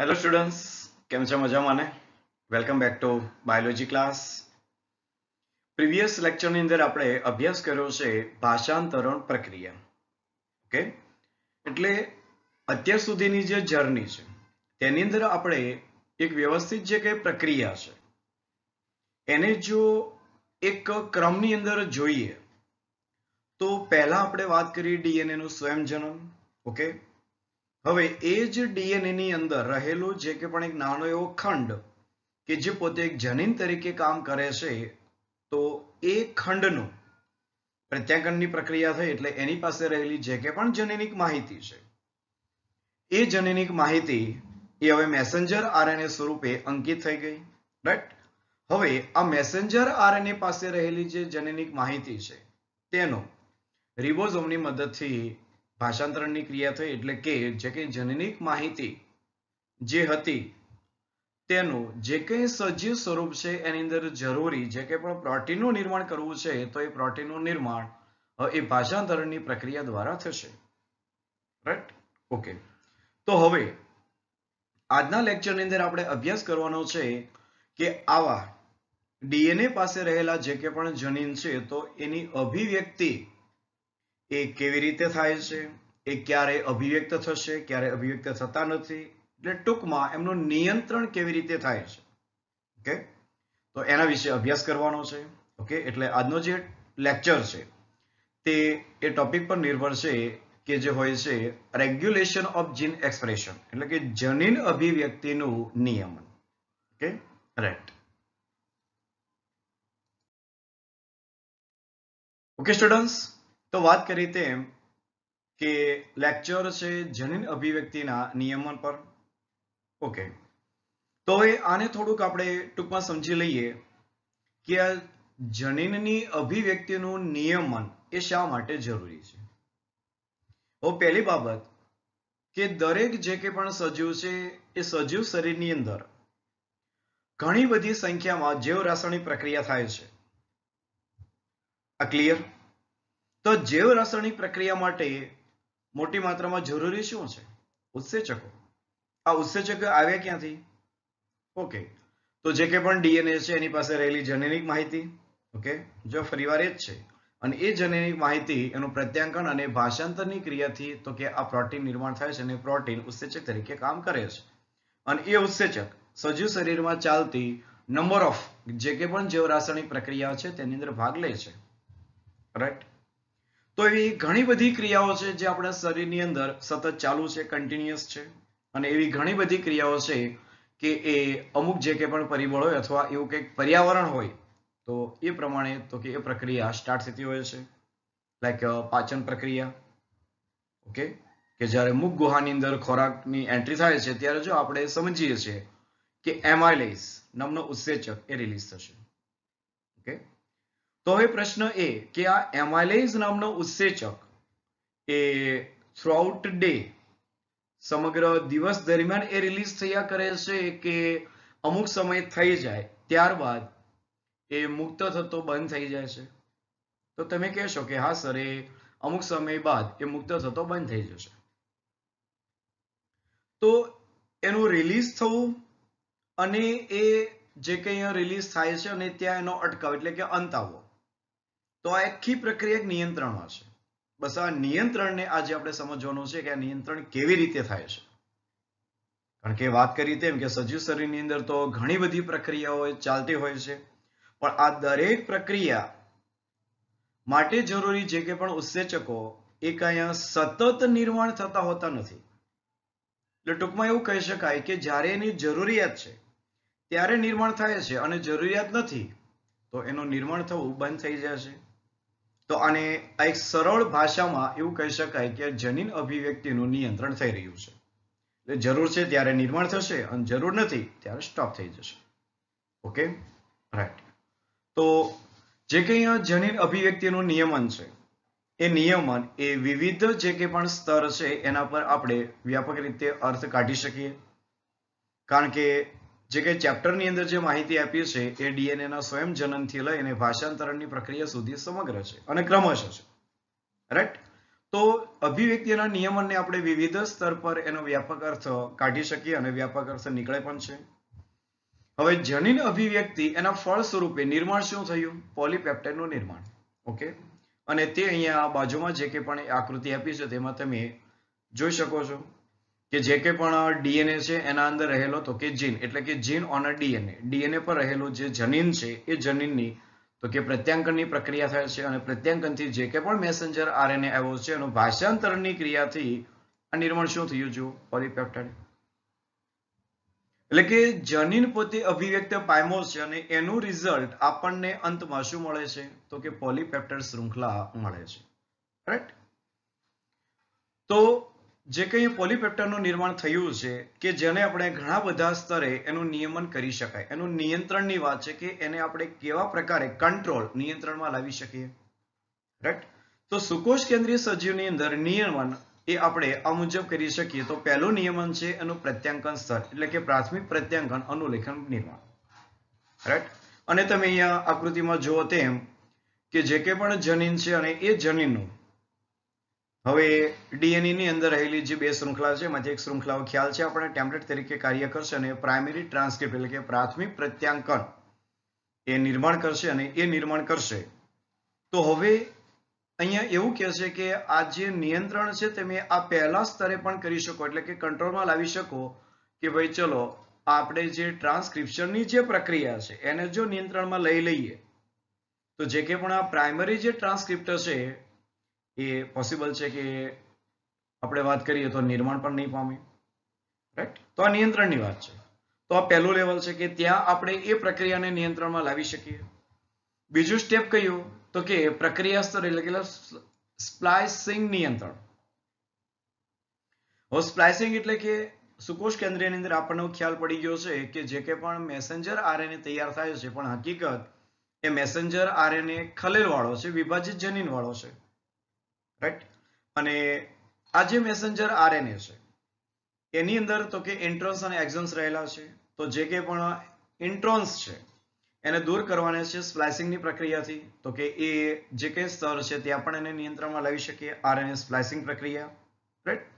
Hello students, કેમ છો? મજામાં ને? Welcome back to biology class. Previous લેક્ચરની અંદર આપણે અભ્યાસ કર્યો છે ભાષાંતરણ પ્રક્રિયા. ઓકે, એટલે અત્યાર સુધીની જે જર્ની છે તેની અંદર આપણે એક વ્યવસ્થિત જે કંઈ પ્રક્રિયા છે એને જો એક ક્રમની અંદર જોઈએ તો પહેલા આપણે વાત કરી ડીએનએ નું સ્વયંજનન. ઓકે, હવે એ જ ડીએનએ ની અંદર રહેલો જે કે પણ એક નાનો એવો ખંડ કે જે પોતે એક જનીન તરીકે કામ કરે છે, તો એ ખંડનું પ્રત્યાકનની પ્રક્રિયા થઈ એટલે એની પાસે રહેલી જે કે પણ જનીનિક માહિતી છે એ જનીનિક માહિતી એ હવે મેસેન્જર આરએનએ સ્વરૂપે અંકિત થઈ ગઈ. રાઈટ. હવે આ મેસેન્જર આરએનએ પાસે રહેલી જે જનીનિક માહિતી છે તેનો રિબોઝોમની મદદથી ભાષાંતરણની ક્રિયા થઈ એટલે કે જે કંઈ જનીનિક માહિતી જે હતી તેનું જે કંઈ સજીવ સ્વરૂપ છે એની અંદર જરૂરી જે કંઈ પણ પ્રોટીનનું નિર્માણ કરવું છે તો એ પ્રોટીનનું નિર્માણ એ ભાષાંતરણની પ્રક્રિયા દ્વારા થશે. રાઈટ. ઓકે, તો હવે આજના લેક્ચરની અંદર આપણે અભ્યાસ કરવાનો છે કે આવા ડીએનએ પાસે રહેલા જે કે પણ જનીન છે તો એની અભિવ્યક્તિ એ કેવી રીતે થાય છે, એ ક્યારે અભિવ્યક્ત થશે, ક્યારે અભિવ્યક્ત થતા નથી, એટલે ટૂંકમાં એમનું નિયંત્રણ કેવી રીતે થાય છે. ઓકે, તો એના વિશે અભ્યાસ કરવાનો છે. ઓકે, એટલે આજનો જે લેક્ચર છે તે એ ટોપિક પર નિર્ભર છે કે જે હોય છે રેગ્યુલેશન ઓફ જીન એક્સપ્રેશન, એટલે કે જનીન અભિવ્યક્તિનું નિયમન. Okay, right. ઓકે સ્ટુડન્ટ્સ, તો વાત કરી તેમ કે લેક્ચર છે જનીન અભિવ્યક્તિના નિયમન પર. ઓકે, તો હવે આને થોડુંક આપણે ટૂંકમાં સમજી લઈએ કે આ જનીનની અભિવ્યક્તિનું નિયમન એ શા માટે જરૂરી છે. હવે પહેલી બાબત કે દરેક જે કે પણ સજીવ છે એ સજીવ શરીરની અંદર ઘણી બધી સંખ્યામાં જૈવ રાસાયણિક પ્રક્રિયા થાય છે. આ ક્લિયર? તો જૈવ રાસાયણિક પ્રક્રિયા માટે મોટી માત્રામાં જરૂરી શું છે? ઉત્સેચકો. આ ઉત્સેચકો આવ્યા ક્યાંથી? ઓકે, તો જે કે પણ ડીએનએ છે એની પાસે રહેલી જનીનિક માહિતી. ઓકે, જો ફરીવાર એ જ છે અને એ જનીનિક માહિતી એનું પ્રત્યાંકન અને ભાષાંતરની ક્રિયાથી તો કે આ પ્રોટીન નિર્માણ થાય છે અને પ્રોટીન ઉત્સેચક તરીકે કામ કરે છે અને એ ઉત્સેચક સજીવ શરીરમાં ચાલતી નંબર ઓફ જે કે પણ જૈવ રાસાયણિક પ્રક્રિયા છે તેની અંદર ભાગ લે છે. રાઈટ. તો એવી ઘણી બધી ક્રિયાઓ છે જે આપણા શરીરની અંદર સતત ચાલુ છે, કન્ટિન્યુઅસ છે, અને એવી ઘણી બધી ક્રિયાઓ છે કે એ અમુક જે કે પણ પરિબળ હોય અથવા એવું કંઈક પર્યાવરણ હોય તો એ પ્રમાણે તો કે એ પ્રક્રિયા સ્ટાર્ટ થતી હોય છે. લાઈક પાચન પ્રક્રિયા. ઓકે, કે જ્યારે મુખ ગુહાની અંદર ખોરાકની એન્ટ્રી થાય છે ત્યારે જો આપણે સમજીએ છીએ કે એમાઇલેઝ નામનો ઉત્સેચક એ રિલીઝ થશે. ઓકે, તો હવે પ્રશ્ન એ કે આ એમાઇલેઝ નામનો ઉત્સેચક એ થ્રુઆઉટ ડે સમગ્ર દિવસ દરમિયાન એ રિલીઝ થયા કરે છે કે અમુક સમય થઈ જાય ત્યારબાદ એ મુક્ત થતો બંધ થઈ જાય છે? તો તમે કહેશો કે હા સર, એ અમુક સમય બાદ એ મુક્ત થતો બંધ થઈ જશે. તો એનું રિલીઝ થવું અને એ જે કંઈ રિલીઝ થાય છે અને ત્યાં એનો અટકાવ એટલે કે અંત આવવો, તો આ આખી પ્રક્રિયા નિયંત્રણમાં છે. બસ આ નિયંત્રણને આજે આપણે સમજવાનું છે કે આ નિયંત્રણ કેવી રીતે થાય છે. કારણ કે વાત કરી તેમ કે સજીવ શરીરની અંદર તો ઘણી બધી પ્રક્રિયાઓ ચાલતી હોય છે, પણ આ દરેક પ્રક્રિયા માટે જરૂરી જે કે પણ ઉત્સેચકો એ કઈ સતત નિર્માણ થતા હોતા નથી. એટલે ટૂંકમાં એવું કહી શકાય કે જ્યારે એની જરૂરિયાત છે ત્યારે નિર્માણ થાય છે અને જરૂરિયાત નથી તો એનું નિર્માણ થવું બંધ થઈ જશે. તો આને આ એક સરળ ભાષામાં એવું કહી શકાય કે જનીન અભિવ્યક્તિનું નિયંત્રણ થઈ રહ્યું છે. એટલે જરૂર છે ત્યારે નિર્માણ થશે અને જરૂર નથી ત્યારે સ્ટોપ થઈ જશે. Okay, right. તો જે કંઈ જનીન અભિવ્યક્તિનું નિયમન છે એ નિયમન એ વિવિધ જે કે પણ સ્તર છે એના પર આપણે વ્યાપક રીતે અર્થ કાઢી શકીએ. કારણ કે જે કંઈ ચેપ્ટરની અંદર જે માહિતી આપી છે એ ડીએનએના સ્વયંજનનથી લઈને ભાષાંતરણની પ્રક્રિયા સુધી સમગ્ર છે અને ક્રમશ છે. રાઈટ. તો અભિવ્યક્તિના નિયમનને આપણે વિવિધ સ્તર પર એનો વ્યાપક અર્થ કાઢી શકીએ અને વ્યાપક અર્થ નીકળે પણ છે. હવે જનીન અભિવ્યક્તિ એના ફળ સ્વરૂપે નિર્માણ શું થયું? પોલીપેપ્ટાઇડનું નિર્માણ. ઓકે, અને તે અહીંયા બાજુમાં જે કે પણ આકૃતિ આપી છે તેમાં તમે જોઈ શકો છો કે જે કે પણ ડીએનએ છે એના અંદર રહેલો તો કે જીન, એટલે કે જીન ઓન અ ડીએનએ, ડીએનએ પર રહેલું જે જનીન છે એ જનીનની તો કે પ્રત્યાંકનની પ્રક્રિયા થાય છે અને પ્રત્યાંકનથી જે કે પણ મેસેન્જર આરએનએ આવ્યો છે એનું ભાષાંતરણની ક્રિયાથી આ નિર્માણ શું થયું? જો પોલીપેપ્ટાઇડ. એટલે કે જનીન પોતે અભિવ્યક્ત પામ્યો છે અને એનું રિઝલ્ટ આપણને અંતમાં શું મળે છે? તો કે પોલીપેપ્ટાઇડ શૃંખલા મળે છે. રાઈટ? તો જે કંઈ પોલીપેપ્ટાઇડનું નિર્માણ થયું છે કે જેને આપણે ઘણા બધા સ્તરે એનું નિયમન કરી શકાય, એનું નિયંત્રણની વાત છે કે એને આપણે કેવા પ્રકારે કંટ્રોલ નિયંત્રણમાં લાવી શકીએ. રાઈટ? તો સુકોષ કેન્દ્રીય સજીવની અંદર નિયમન એ આપણે આ મુજબ કરી શકીએ. તો પહેલું નિયમન છે એનું પ્રત્યાંકન સ્તર, એટલે કે પ્રાથમિક પ્રત્યાંકન અનુલેખન નિર્માણ. રાઈટ? અને તમે અહીંયા આકૃતિમાં જુઓ તેમ કે જે કે પણ જનીન છે અને એ જનીનનું હવે ડીએનએ ની અંદર રહેલી જે બે શૃંખલા છે એમાંથી એક શૃંખલાઓ ખ્યાલ છે આપણે ટેમ્પલેટ તરીકે કાર્ય કરશે અને પ્રાઇમરી ટ્રાન્સક્રિપ્ટ એટલે કે પ્રાથમિક પ્રત્યાંકન એ નિર્માણ કરશે અને એ નિર્માણ કરશે. તો હવે અહીંયા એવું કહે છે કે આ જે નિયંત્રણ છે તમે આ પહેલા સ્તરે પણ કરી શકો, એટલે કે કંટ્રોલમાં લાવી શકો કે ભાઈ ચલો આપણે જે ટ્રાન્સક્રિપ્શનની જે પ્રક્રિયા છે એને જો નિયંત્રણમાં લઈ લઈએ તો જે કે પણ આ પ્રાઇમરી જે ટ્રાન્સક્રિપ્ટર છે એ પોસિબલ છે કે આપણે વાત કરીએ તો નિર્માણ પણ નહીં પામે. રાઈટ? તો આ નિયંત્રણની વાત છે. તો આ પહેલું લેવલ છે કે ત્યાં આપણે એ પ્રક્રિયાને નિયંત્રણમાં લાવી શકીએ. બીજું સ્ટેપ કયું? તો કે પ્રક્રિયા સ્તર એટલે કે સ્પ્લાઇસિંગ નિયંત્રણ. હવે સ્પ્લાઇસિંગ એટલે કે સુકોષ કેન્દ્રની અંદર આપણને ખ્યાલ પડી ગયો છે કે જે કે પણ મેસેન્જર આરએનએ તૈયાર થાય છે પણ હકીકત એ મેસેન્જર આરએનએ ખલેલ વાળો છે, વિભાજિત જનીન વાળો છે. રાઈટ? અને આ જે મેસેન્જર આરએનએ છે એની અંદર તો કે ઇન્ટ્રોન્સ અને એક્ઝોન્સ રહેલા છે. તો જે કે પણ ઇન્ટ્રોન્સ છે એને દૂર કરવાના છે સ્પ્લાઇસિંગની પ્રક્રિયાથી. તો કે એ જે કંઈ સ્તર છે ત્યાં પણ એને નિયંત્રણમાં લાવી શકીએ આરએનએ સ્પ્લાઇસિંગ પ્રક્રિયા. રાઈટ?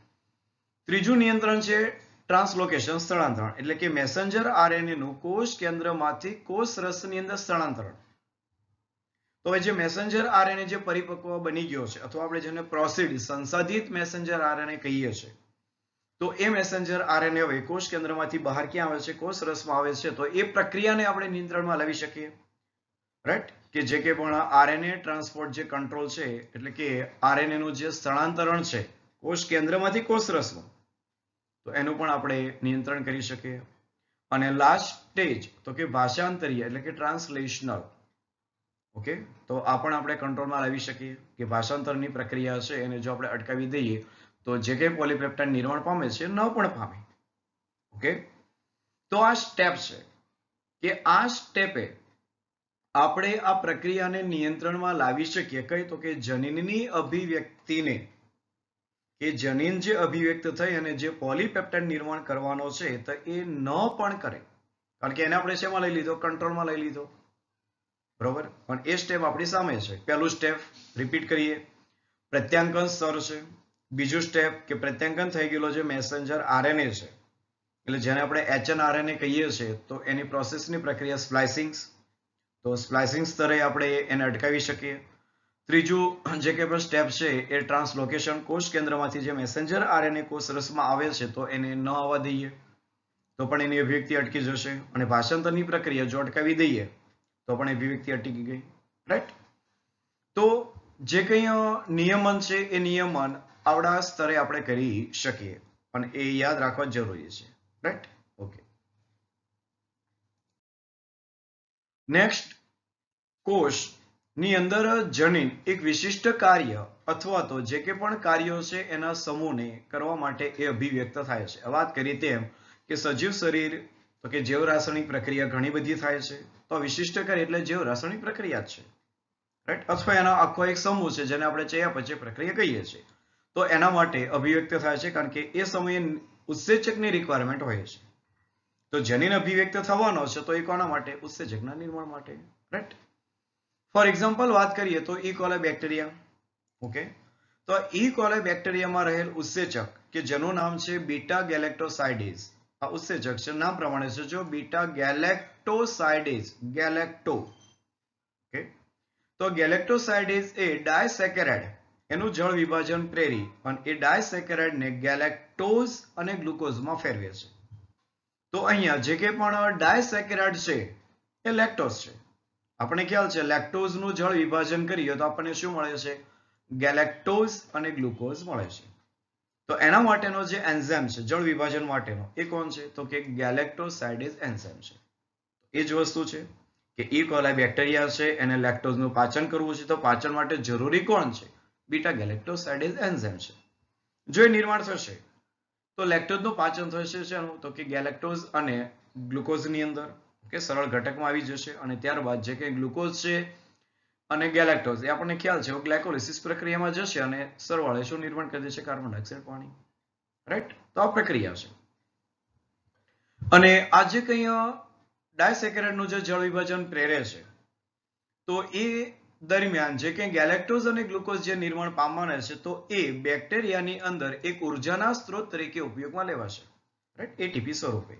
ત્રીજું નિયંત્રણ છે ટ્રાન્સલોકેશન, સ્થળાંતરણ, એટલે કે મેસેન્જર આરએનએ નું કોષ કેન્દ્રમાંથી કોષ રસની અંદર સ્થળાંતરણ. તો હવે જે મેસેન્જર આરએનએ જે પરિપક્વ બની ગયો છે અથવા આપણે જેને પ્રોસીડ સંસાધિત મેસેન્જર આરએનએ કહીએ છીએ, તો એ મેસેન્જર આરએનએ હવે કોષ કેન્દ્રમાંથી બહાર ક્યાં આવે છે? કોષ રસમાં આવે છે. તો એ પ્રક્રિયાને આપણે નિયંત્રણમાં લાવી શકીએ. રાઈટ? કે જે કે પણ આરએનએ ટ્રાન્સપોર્ટ જે કંટ્રોલ છે એટલે કે આરએનએ નું જે સ્થળાંતરણ છે કોષ કેન્દ્રમાંથી કોષ રસમાં, તો એનું પણ આપણે નિયંત્રણ કરી શકીએ. અને લાસ્ટ સ્ટેજ તો કે ભાષાંતરીય એટલે કે ટ્રાન્સલેશનલ. ઓકે, તો આ પણ આપણે કંટ્રોલમાં લાવી શકીએ કે ભાષાંતરની પ્રક્રિયા છે એને જો આપણે અટકાવી દઈએ તો જે કંઈ પોલીપેપ્ટાઇડ નિર્માણ પામે છે ન પણ પામે. ઓકે, તો આ સ્ટેપ છે કે આ સ્ટેપે આપણે આ પ્રક્રિયાને નિયંત્રણમાં લાવી શકીએ. કઈ? તો કે જનીનની અભિવ્યક્તિને, કે જનીન જે અભિવ્યક્ત થઈ અને જે પોલીપેપ્ટાઇડ નિર્માણ કરવાનો છે તો એ ન પણ કરે, કારણ કે એને આપણે શેમાં લઈ લીધો? કંટ્રોલમાં લઈ લીધો. બરોબર? પણ એ સ્ટેપ આપણી સામે છે. પહેલું સ્ટેપ રિપીટ કરીએ, પ્રત્યાંકન સ્તર છે. બીજું સ્ટેપ કે પ્રત્યાંકન થઈ ગયેલો જે મેસેન્જર આરએનએ છે એટલે જેને આપણે એચએનઆરએનએ કહીએ છીએ તો એની પ્રોસેસની પ્રક્રિયા સ્પ્લાઇસિંગ. તો સ્પ્લાઇસિંગ સ્તરે આપણે એને અટકાવી શકીએ. ત્રીજું જે કે સ્ટેપ છે એ ટ્રાન્સલોકેશન, કોષ કેન્દ્રમાંથી જે મેસેન્જર આરએનએ કોષ રસમાં આવે છે તો એને ન આવવા દઈએ તો પણ એની અભિવ્યક્તિ અટકી જશે. અને ભાષાંતરની પ્રક્રિયા જો અટકાવી દઈએ તો પણ અભિવ્યક્તિ અટકી ગઈ. રાઈટ? તો જે કંઈ નિયમન છે એ નિયમન આવડા સ્તરે આપણે કરી શકીએ પણ એ યાદ રાખવા જરૂરી છે. રાઈટ? ઓકે, નેક્સ્ટ, કોષ ની અંદર જનીન એક વિશિષ્ટ કાર્ય અથવા તો જે કે પણ કાર્યો છે એના સમૂહને કરવા માટે એ અભિવ્યક્ત થાય છે. વાત કરી તેમ કે સજીવ શરીર તો કે જૈવ રાસાયણિક પ્રક્રિયા ઘણી બધી થાય છે. તો વિશિષ્ટ કાર્ય એટલે જૈવ રાસાયણિક પ્રક્રિયા છે. રાઈટ? અથવા એનો આખો એક સમૂહ છે જેને આપણે ચયાપચય પ્રક્રિયા કહીએ છીએ. તો એના માટે અભિવ્યક્ત થાય છે કારણ કે એ સમયે ઉત્સેચકની રિક્વાયરમેન્ટ હોય છે. તો જનીન અભિવ્યક્ત થવાનો છે તો એ કોના માટે? ઉત્સેચકના નિર્માણ માટે. રાઈટ? ફોર એક્ઝામ્પલ વાત કરીએ તો ઈ કોલે બેક્ટેરિયા. ઓકે, તો ઈ કોલે બેક્ટેરિયામાં રહેલ ઉત્સેચક કે જેનું નામ છે બીટા ગેલેક્ટોસાઇડેઝ. આ ઉત્સેચક છે, નામ પ્રમાણે છે જો બીટા ગેલેક્ટોસાઇડેઝ, ગેલેક્ટો. ઓકે, તો ગેલેક્ટોસાઇડેઝ એ ડાયસેકેરાઇડ એનું જળ વિભાજન પ્રેરી અને એ ડાયસેકેરાઇડને ગેલેક્ટોઝ અને ગ્લુકોઝમાં ફેરવે છે. તો અહીંયા જે કે પણ ડાયસેકેરાઇડ છે એ લેક્ટોઝ છે. આપણે ખ્યાલ છે લેક્ટોઝનું જળ વિભાજન કરીએ તો આપણને શું મળે છે? ગેલેક્ટોઝ અને ગ્લુકોઝ મળે છે. તો એના માટેનો જે એન્ઝાઇમ છે જળ વિભાજન માટેનો એ કોણ છે? તો કે ગેલેક્ટોસાઇડેઝ એન્ઝાઇમ છે. એ જ વસ્તુ છે કે ઈ કોલાઈ બેક્ટેરિયા છે એને લેક્ટોઝનું પાચન કરવું છે તો પાચન માટે જરૂરી કોણ છે? બીટા ગેલેક્ટોસાઇડેઝ એન્ઝાઇમ છે. જો એ નિર્માણ થશે તો લેક્ટોઝનું પાચન થશે શેનું? તો કે ગેલેક્ટોઝ અને ગ્લુકોઝની અંદર કે સરળ ઘટકમાં આવી જશે અને ત્યારબાદ જે કે ગ્લુકોઝ છે અને ગેલેક્ટોઝ એ આપણને ખ્યાલ છે ગ્લાયકોલિસિસ પ્રક્રિયામાં જશે અને સરવાળે શું નિર્માણ કરી દેશે? કાર્બન ડાયોક્સાઇડ, પાણી. રાઈટ? તો આ પ્રક્રિયા છે. અને આ જે કંઈ ડાયસેકેરાઇડનું જે જળ વિભાજન પ્રેરે છે તો એ દરમિયાન જે કંઈ ગેલેક્ટોઝ અને ગ્લુકોઝ જે નિર્માણ પામવાના છે તો એ બેક્ટેરિયાની અંદર એક ઉર્જાના સ્ત્રોત તરીકે ઉપયોગમાં લેવાશે. રાઈટ? એટીપી સ્વરૂપે.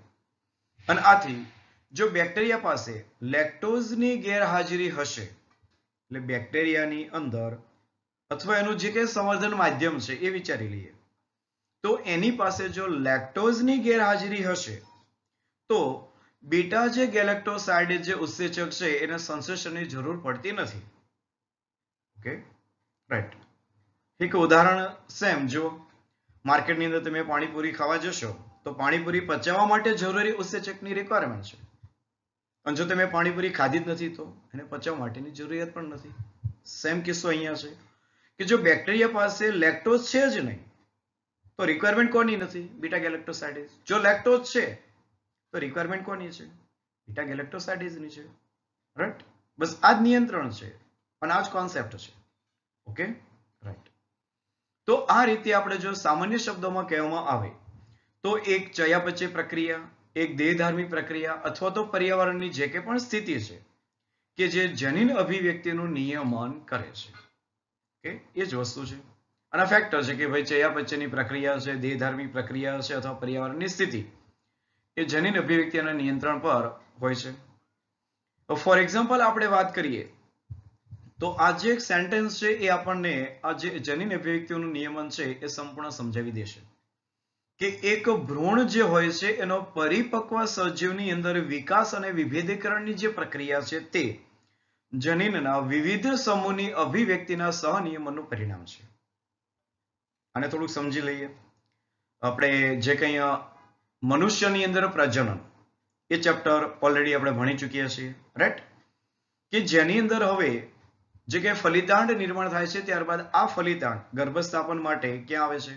અને આથી જો બેક્ટેરિયા પાસે લેક્ટોઝની ગેરહાજરી હશે એટલે બેક્ટેરિયાની અંદર અથવા એનું જે કંઈ સંવર્ધન માધ્યમ છે એ વિચારી લઈએ તો એની પાસે જો લેક્ટોઝની ગેરહાજરી હશે તો બીટા જે ગેલેક્ટોસાઇડેઝ જે ઉત્સેચક છે એને સંશ્લેષણની જરૂર પડતી નથી. Okay, right. એક ઉદાહરણ સેમ જો માર્કેટની અંદર તમે પાણીપુરી ખાવા જશો તો પાણીપુરી પચાવવા માટે જરૂરી ઉત્સેચકની રિક્વાયરમેન્ટ છે. અને જો તમે પાણીપુરી ખાધી જ નથી તો એને પચાવવા માટેની જરૂરિયાત પણ નથી. સેમ કિસ્સો અહીંયા છે કે જો બેક્ટેરિયા પાસે લેક્ટોઝ છે જ નહીં તો રિક્વાયરમેન્ટ કોની નથી? બીટા ગેલેક્ટોસાઇડેઝ. જો લેક્ટોઝ છે તો રિક્વાયરમેન્ટ કોની છે? બીટા ગેલેક્ટોસાઇડેઝની છે. રાઈટ? બસ આ જ નિયંત્રણ છે અને આ જ કોન્સેપ્ટ છે. Okay, right. તો આ રીતે આપણે જો સામાન્ય શબ્દોમાં કહેવામાં આવે તો એક ચયાપચય પ્રક્રિયા, એક દેહધાર્મિક પ્રક્રિયા અથવા તો પર્યાવરણની જે કે પણ સ્થિતિ છે કે જે જનીન અભિવ્યક્તિનું નિયમન કરે છે. ઓકે, એ જ વસ્તુ છે. અને ફેક્ટર છે કે ભાઈ ચયાપચયની પ્રક્રિયા છે, દેહધાર્મિક પ્રક્રિયા છે અથવા પર્યાવરણની સ્થિતિ એ જનીન અભિવ્યક્તિના નિયંત્રણ પર હોય છે. ફોર એક્ઝામ્પલ આપણે વાત કરીએ તો આ જે એક સેન્ટેન્સ છે એ આપણને આ જે જનીન અભિવ્યક્તિઓનું નિયમન છે એ સંપૂર્ણ સમજાવી દેશે કે એક ભ્રૂણ જે હોય છે એનો પરિપક્વ સજીવની અંદર વિકાસ અને વિભેદીકરણની જે પ્રક્રિયા છે તે જનીનના વિવિધ સમૂહની અભિવ્યક્તિના સહનિયમનનું પરિણામ છે. આને થોડુંક સમજી લઈએ. આપણે જે કંઈ મનુષ્યની અંદર પ્રજનન એ ચેપ્ટર ઓલરેડી આપણે ભણી ચૂક્યા છીએ. રાઈટ? કે જેની અંદર હવે જે કે ફલિતાંડ નિર્માણ થાય છે ત્યારબાદ આ ફલિતાંડ ગર્ભસ્થાપન માટે ક્યાં આવે છે?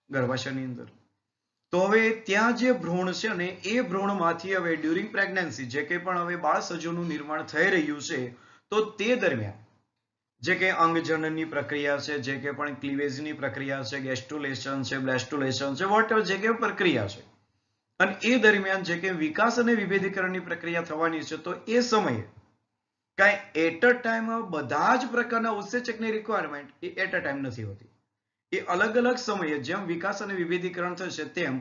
ગર્ભાશયની અંદર. તો હવે ત્યાં જે ભ્રૂણ છે ને એ ભ્રૂણમાંથી હવે ડ્યુરિંગ પ્રેગ્નન્સી જે કંઈ પણ હવે બાળ સજીવનું નિર્માણ થઈ રહ્યું છે તો તે દરમિયાન જે કે અંગજનનની પ્રક્રિયા છે, જે કે પણ ક્લીવેજની પ્રક્રિયા છે, ગેસ્ટ્રુલેશન છે, બ્લેસ્ટુલેશન છે, વોટેવર જે કે પ્રક્રિયા છે અને એ દરમિયાન જે કે વિકાસ અને વિભેદીકરણની પ્રક્રિયા થવાની છે તો એ સમયે કાંઈ એટ અ ટાઈમ બધા જ પ્રકારના ઉત્સેચકની રિક્વાયરમેન્ટ એ એટ અ ટાઈમ નથી હોતી. એ અલગ અલગ સમયે જેમ વિકાસ અને વિભેદીકરણ થશે તેમ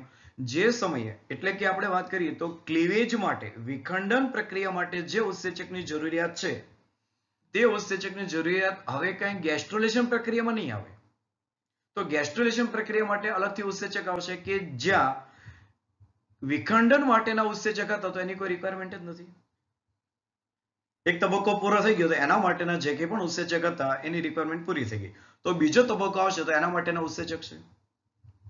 જે સમયે એટલે કે આપણે વાત કરીએ તો ક્લીવેજ માટે, વિખંડન પ્રક્રિયા માટે જે ઉત્સેચકની જરૂરિયાત છે તે ઉત્સેચકની જરૂરિયાત હવે કંઈ ગેસ્ટ્રુલેશન પ્રક્રિયામાં નહીં આવે. તો ગેસ્ટ્રુલેશન પ્રક્રિયા માટે અલગથી ઉત્સેચક આવશે કે જ્યાં વિખંડન માટેના ઉત્સેચક હતા તો એની કોઈ રિક્વાયરમેન્ટ જ નથી. એક તબક્કો પૂરો થઈ ગયો તો એના માટેના જે કંઈ પણ ઉત્સેચક હતા એની રિક્વાયરમેન્ટ પૂરી થઈ ગઈ. તો બીજો તબક્કો આવશે તો એના માટેના ઉત્સેચક છે.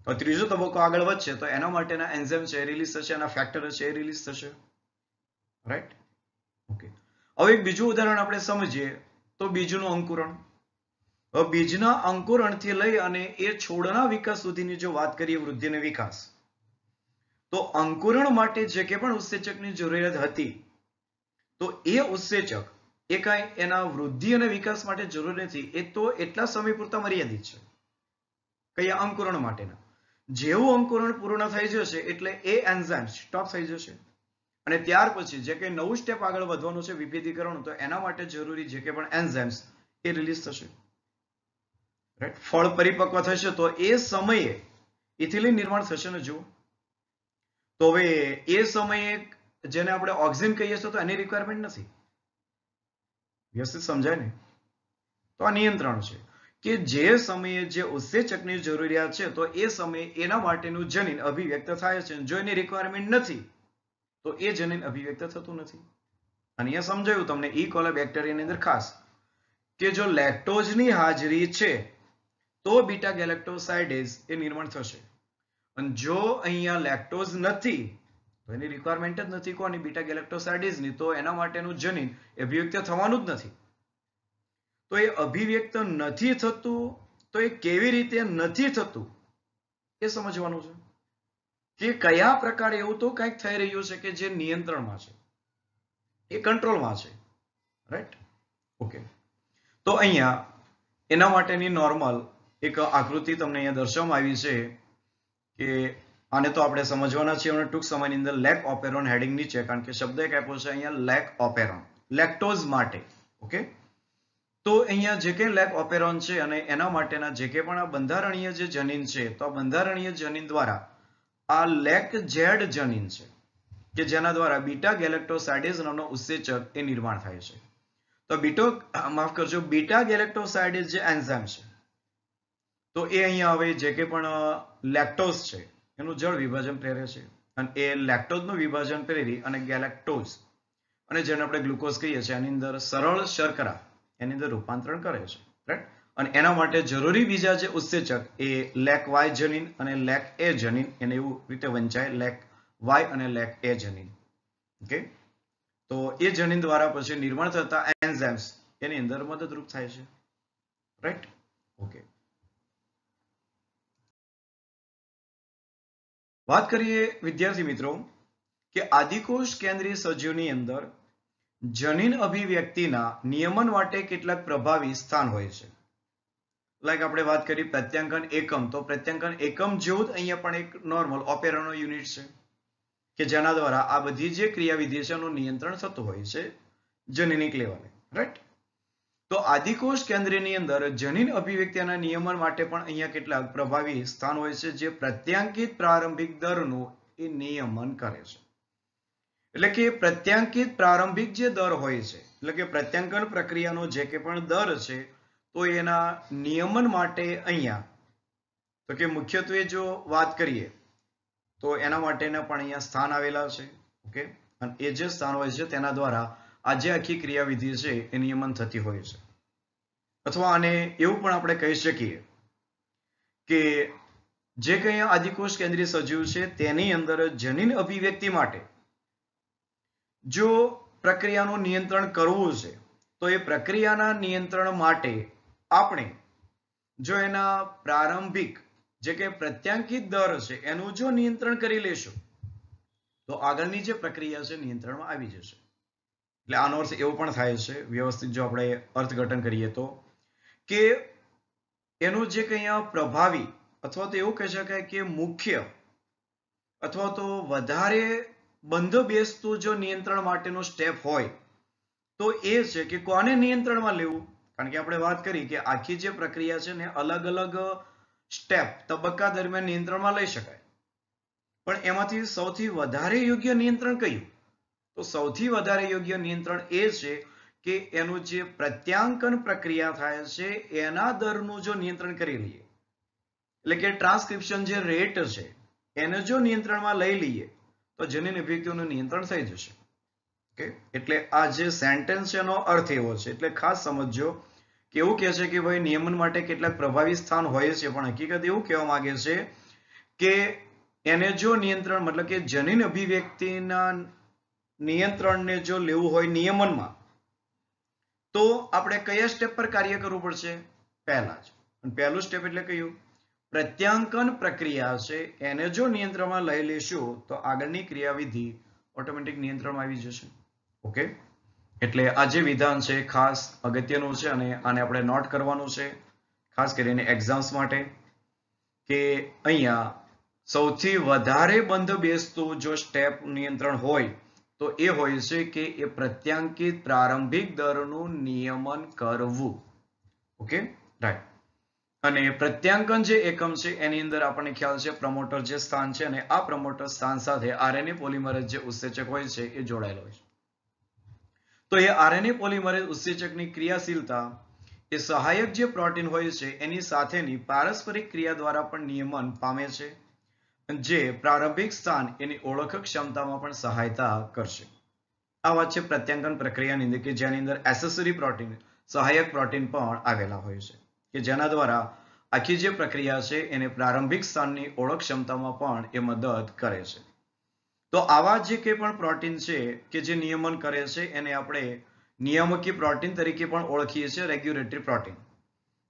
તો ત્રીજો તબક્કો આગળ વધશે તો એના માટેના એન્ઝાઇમ છે રિલીઝ થશે, એના ફેક્ટર છે એ રિલીઝ થશે. રાઈટ? ઓકે. હવે એક બીજું ઉદાહરણ આપણે સમજીએ તો બીજનું અંકુરણ. હવે બીજના અંકુરણથી લઈ અને એ છોડના વિકાસ સુધીની જો વાત કરીએ વૃદ્ધિ અને વિકાસ તો અંકુરણ માટે જે કે પણ ઉત્સેચકની જરૂરિયાત હતી તો એ ઉત્સેચક એ કાંઈ એના વૃદ્ધિ અને વિકાસ માટે જરૂર નથી. એ તો એટલા સમય પૂરતા મર્યાદિત છે. કયા? અંકુરણ માટેના. જેવું અંકુરણ પૂર્ણ થઈ જશે એટલે એ એન્ઝાઇમ સ્ટોપ થઈ જશે અને ત્યાર પછી જે કંઈ નવું સ્ટેપ આગળ વધવાનું છે વિભેદીકરણ તો એના માટે જરૂરી જે કંઈ પણ એન્ઝાઇમ્સ એ રિલીઝ થશે. રાઈટ, ફળ પરિપક્વ થશે તો એ સમયે ઇથિલિન નિર્માણ થશે ને. જુઓ તો હવે એ સમયે જેને આપણે ઓક્સિજન કહીએ છીએ તો એની રિક્વાયરમેન્ટ નથી. વ્યવસ્થિત સમજાય ને? તો આ નિયંત્રણ છે કે જે સમયે જે ઉત્સેચકની જરૂરિયાત છે તો એ સમયે એના માટેનું જનીન અભિવ્યક્ત થાય છે. જો એની રિક્વાયરમેન્ટ નથી તો એ જનીન અભિવ્યક્ત થતું નથી. અને અહીંયા સમજાયું તમને ઈ કોલા બેક્ટેરિયાની અંદર ખાસ કે જો લેક્ટોઝની હાજરી છે તો બીટા ગેલેક્ટોસાઇડેઝ એ નિર્માણ થશે. અને જો અહીંયા લેક્ટોઝ નથી તો એની રિક્વાયરમેન્ટ જ નથી કોની? બીટા ગેલેક્ટોસાઇડેઝની. તો એના માટેનું જનીન અભિવ્યક્ત થવાનું જ નથી. તો એ અભિવ્યક્ત નથી થતું તો એ કેવી રીતે નથી થતું એ સમજવાનું છે કે કયા પ્રકારે એવું તો કંઈક થઈ રહ્યું છે કે જે નિયંત્રણમાં છે, એ કંટ્રોલમાં છે. Right, okay. તો અહીંયા એના માટેની નોર્મલ એક આકૃતિ તમને અહીંયા દર્શાવવામાં આવી છે કે આને તો આપણે સમજવાના છીએ અને ટૂંક સમયની અંદર લેક ઓપેરોન હેડિંગ નીચે, કારણ કે શબ્દ એક આપ્યો છે અહીંયા લેક ઓપેરોન, લેક્ટોઝ માટે. ઓકે, તો અહીંયા જે કંઈ લેક ઓપેરોન છે અને એના માટેના જે કંઈ પણ આ બંધારણીય જે જનીન છે તો આ બંધારણીય જનીન દ્વારા આ લેક ઝેડ જનીન છે કે જેના દ્વારા બીટા ગેલેક્ટોસાઇડેઝ નામનો ઉત્સેચક એ નિર્માણ થાય છે. તો બીટા ગેલેક્ટોસાઇડેઝ જે એન્ઝાઇમ છે તો એ અહીંયા હવે જે કંઈ પણ લેક્ટોઝ છે એનું જળ વિભાજન પ્રેરે છે અને એ લેક્ટોઝનું વિભાજન પ્રેરી અને ગેલેક્ટોઝ અને જેને આપણે ગ્લુકોઝ કહીએ છીએ એની અંદર સરળ શર્કરા એની અંદર રૂપાંતરણ કરે છે. રાઈટ, અને એના માટે જરૂરી બીજા જે ઉત્સેચક એ લેક વાય જનીન અને લેક એ જનીન એને એવું રીતે વંચાય લેક વાય અને લેક એ જનીન. ઓકે, તો એ જનીન દ્વારા પછી નિર્માણ થતા એન્ઝાઇમ્સ એની અંદર મદદરૂપ થાય છે. Right, okay. વાત કરીએ વિદ્યાર્થી મિત્રો કે આદિકોષ કેન્દ્રીય સજીવની અંદર જનીન અભિવ્યક્તિના નિયમન માટે કેટલાક પ્રભાવી સ્થાન હોય છે. લાઈક આપણે વાત કરી પ્રત્યાંકન એકમ, તો પ્રત્યાંકન એકમ જેવું જ અહીંયા પણ એક નોર્મલ ઓપેરાનો યુનિટ છે કે જેના દ્વારા આ બધી જે ક્રિયાવિધિ છે એનું નિયંત્રણ થતું હોય છે જનીનિક લેવલે. રાઈટ, તો આદિકોષ કેન્દ્રની અંદર જનીન અભિવ્યક્તિના નિયમન માટે પણ અહીંયા કેટલાક પ્રભાવી સ્થાન હોય છે જે પ્રત્યાંકિત પ્રારંભિક દરનું એ નિયમન કરે છે. એટલે કે પ્રત્યાંકિત પ્રારંભિક જે દર હોય છે એટલે કે પ્રત્યાંકન પ્રક્રિયાનો જે કે પણ દર છે તો એના નિયમન માટે અહીંયા તો કે મુખ્યત્વે જો વાત કરીએ તો એના માટેના પણ અહીંયા સ્થાન આવેલા છે. ઓકે, અને એ જે સ્થાન હોય છે તેના દ્વારા આ જે આખી ક્રિયાવિધિ છે એ નિયમન થતી હોય છે. અથવા આને એવું પણ આપણે કહી શકીએ કે જે કંઈ આદિકોષ કેન્દ્રીય સજીવ છે તેની અંદર જનીન અભિવ્યક્તિ માટે જો પ્રક્રિયાનું નિયંત્રણ કરવું છે તો એ પ્રક્રિયાના નિયંત્રણ માટે આપણે જો એના પ્રારંભિક જે કે પ્રત્યાંકિત દર છે એનું જો નિયંત્રણ કરી લેશું તો આગળની જે પ્રક્રિયા છે નિયંત્રણમાં આવી જશે. એટલે આનો અર્થ એવો પણ થાય છે વ્યવસ્થિત જો આપણે અર્થઘટન કરીએ તો કે એનું જે કંઈ પ્રભાવી અથવા તો એવું કહી શકાય કે મુખ્ય અથવા તો વધારે બંધ બેસતું જો નિયંત્રણ માટેનો સ્ટેપ હોય તો એ છે કે કોને નિયંત્રણમાં લેવું. કારણ કે આપણે વાત કરી કે આખી જે પ્રક્રિયા છે ને અલગ અલગ સ્ટેપ તબક્કા દરમિયાન નિયંત્રણમાં લઈ શકાય, પણ એમાંથી સૌથી વધારે યોગ્ય નિયંત્રણ કયું? તો સૌથી વધારે યોગ્ય નિયંત્રણ એ છે કે એનું જે પ્રત્યાંકન પ્રક્રિયા થાય છે એના દરનું જો નિયંત્રણ કરી લઈએ, એટલે કે ટ્રાન્સક્રિપ્શન જે રેટ છે એને જો નિયંત્રણમાં લઈ લઈએ તો જનીન અભિવ્યક્તિઓનું નિયંત્રણ થઈ જશે. ઓકે, એટલે આ જે સેન્ટેન્સ છે એનો અર્થ એવો છે. એટલે ખાસ સમજજો કે એવું કહે છે કે ભાઈ નિયમન માટે કેટલાક પ્રભાવી સ્થાન હોય છે, પણ હકીકત એવું કહેવા માંગે છે કે એને જો નિયંત્રણ મતલબ કે જનીન અભિવ્યક્તિના નિયંત્રણને જો લેવું હોય નિયમનમાં તો આપણે કયા સ્ટેપ પર કાર્ય કરવું પડશે? પહેલા જ. અને પહેલું સ્ટેપ એટલે કયું? પ્રત્યાંકન પ્રક્રિયા છે એને જો નિયંત્રણમાં લઈ લેશું તો આગળની ક્રિયાવિધિ ઓટોમેટિક નિયંત્રણમાં આવી જશે. ઓકે, એટલે આ જે વિધાન છે ખાસ અગત્યનું છે અને આને આપણે નોટ કરવાનું છે ખાસ કરીને એક્ઝામ્સ માટે કે અહીંયા સૌથી વધારે બંધ બેસતું જો સ્ટેપ નિયંત્રણ હોય તો એ હોય છે કે એ પ્રત્યાંકિત પ્રારંભિક દરનું નિયમન કરવું. Okay, right. અને પ્રત્યાંકન જે એકમ છે એની અંદર આપણને ખ્યાલ છે પ્રમોટર જે સ્થાન છે અને આ પ્રમોટર સ્થાન સાથે આરએનએ પોલિમરેઝ જે ઉત્સેચક હોય છે એ જોડાયેલો હોય છે. તો એ આરએનએ પોલિમરેઝ ઉત્સેચકની ક્રિયાશીલતા એ સહાયક જે પ્રોટીન હોય છે એની સાથેની પારસ્પરિક ક્રિયા દ્વારા પણ નિયમન પામે છે, જે પ્રારંભિક સ્થાન એની ઓળખ ક્ષમતામાં પણ સહાયતા કરશે. આ વાત છે પ્રત્યાંકન પ્રક્રિયાની અંદર કે જેની અંદર એસેસરી પ્રોટીન સહાયક પ્રોટીન પણ આવેલા હોય છે કે જેના દ્વારા આખી જે પ્રક્રિયા છે એને પ્રારંભિક સ્થાનની ઓળખ ક્ષમતામાં પણ એ મદદ કરે છે. તો આવા જે કંઈ પણ પ્રોટીન છે કે જે નિયમન કરે છે એને આપણે નિયામકી પ્રોટીન તરીકે પણ ઓળખીએ છીએ, રેગ્યુલેટરી પ્રોટીન.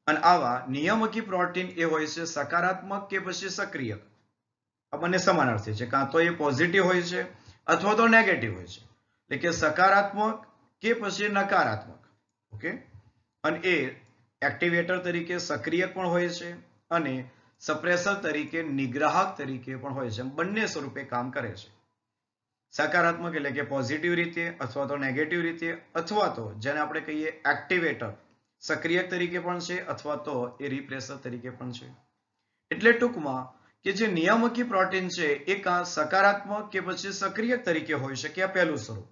અને આવા નિયામકી પ્રોટીન એ હોય છે સકારાત્મક કે પછી સક્રિય. આ બંને સમાનાર્થી છે, કાં તો એ પોઝિટિવ હોય છે અથવા તો નેગેટિવ હોય છે, એટલે કે સકારાત્મક કે પછી નકારાત્મક. ઓકે, અને એ એક્ટિવેટર તરીકે સક્રિય પણ હોય છે અને સપ્રેસર તરીકે નિગ્રાહક તરીકે પણ હોય છે. બંને સ્વરૂપે કામ કરે છે. સકારાત્મક એટલે કે પોઝિટિવ રીતે અથવા તો નેગેટિવ રીતે, અથવા તો જેને આપણે કહીએ એક્ટિવેટર સક્રિયક તરીકે પણ છે અથવા તો એ રિપ્રેસર તરીકે પણ છે. એટલે ટૂંકમાં કે જે નિયામકી પ્રોટીન છે એ કાં સકારાત્મક કે પછી સક્રિયક તરીકે હોઈ શકે, આ પહેલું સ્વરૂપ,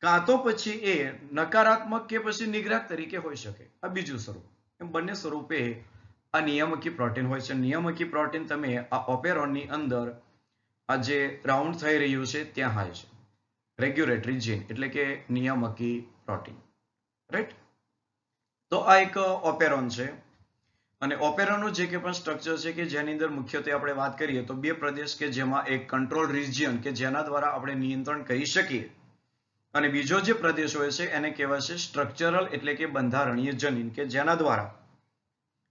કાં તો પછી એ નકારાત્મક કે પછી નિગ્રાહક તરીકે હોઈ શકે, આ બીજું સ્વરૂપ. એમ બંને સ્વરૂપે આ નિયામકી પ્રોટીન હોય છે. નિયામકી પ્રોટીન તમે આ ઓપેરોનની અંદર આ જે રાઉન્ડ થઈ રહ્યું છે ત્યાં હોય છે, રેગ્યુલેટરી જીન એટલે કે નિયામકી પ્રોટીન. રાઈટ? તો આ એક ઓપેરોન છે અને ઓપેરોનનું જે કે પણ સ્ટ્રક્ચર છે કે જેની અંદર મુખ્યત્વે આપણે વાત કરીએ તો બે પ્રદેશ કે જેમાં એક કંટ્રોલ રિજિયન કે જેના દ્વારા આપણે નિયંત્રણ કરી શકીએ અને બીજો જે પ્રદેશ હોય છે એને કહેવાય છે સ્ટ્રક્ચરલ એટલે કે બંધારણીય જનીન, કે જેના દ્વારા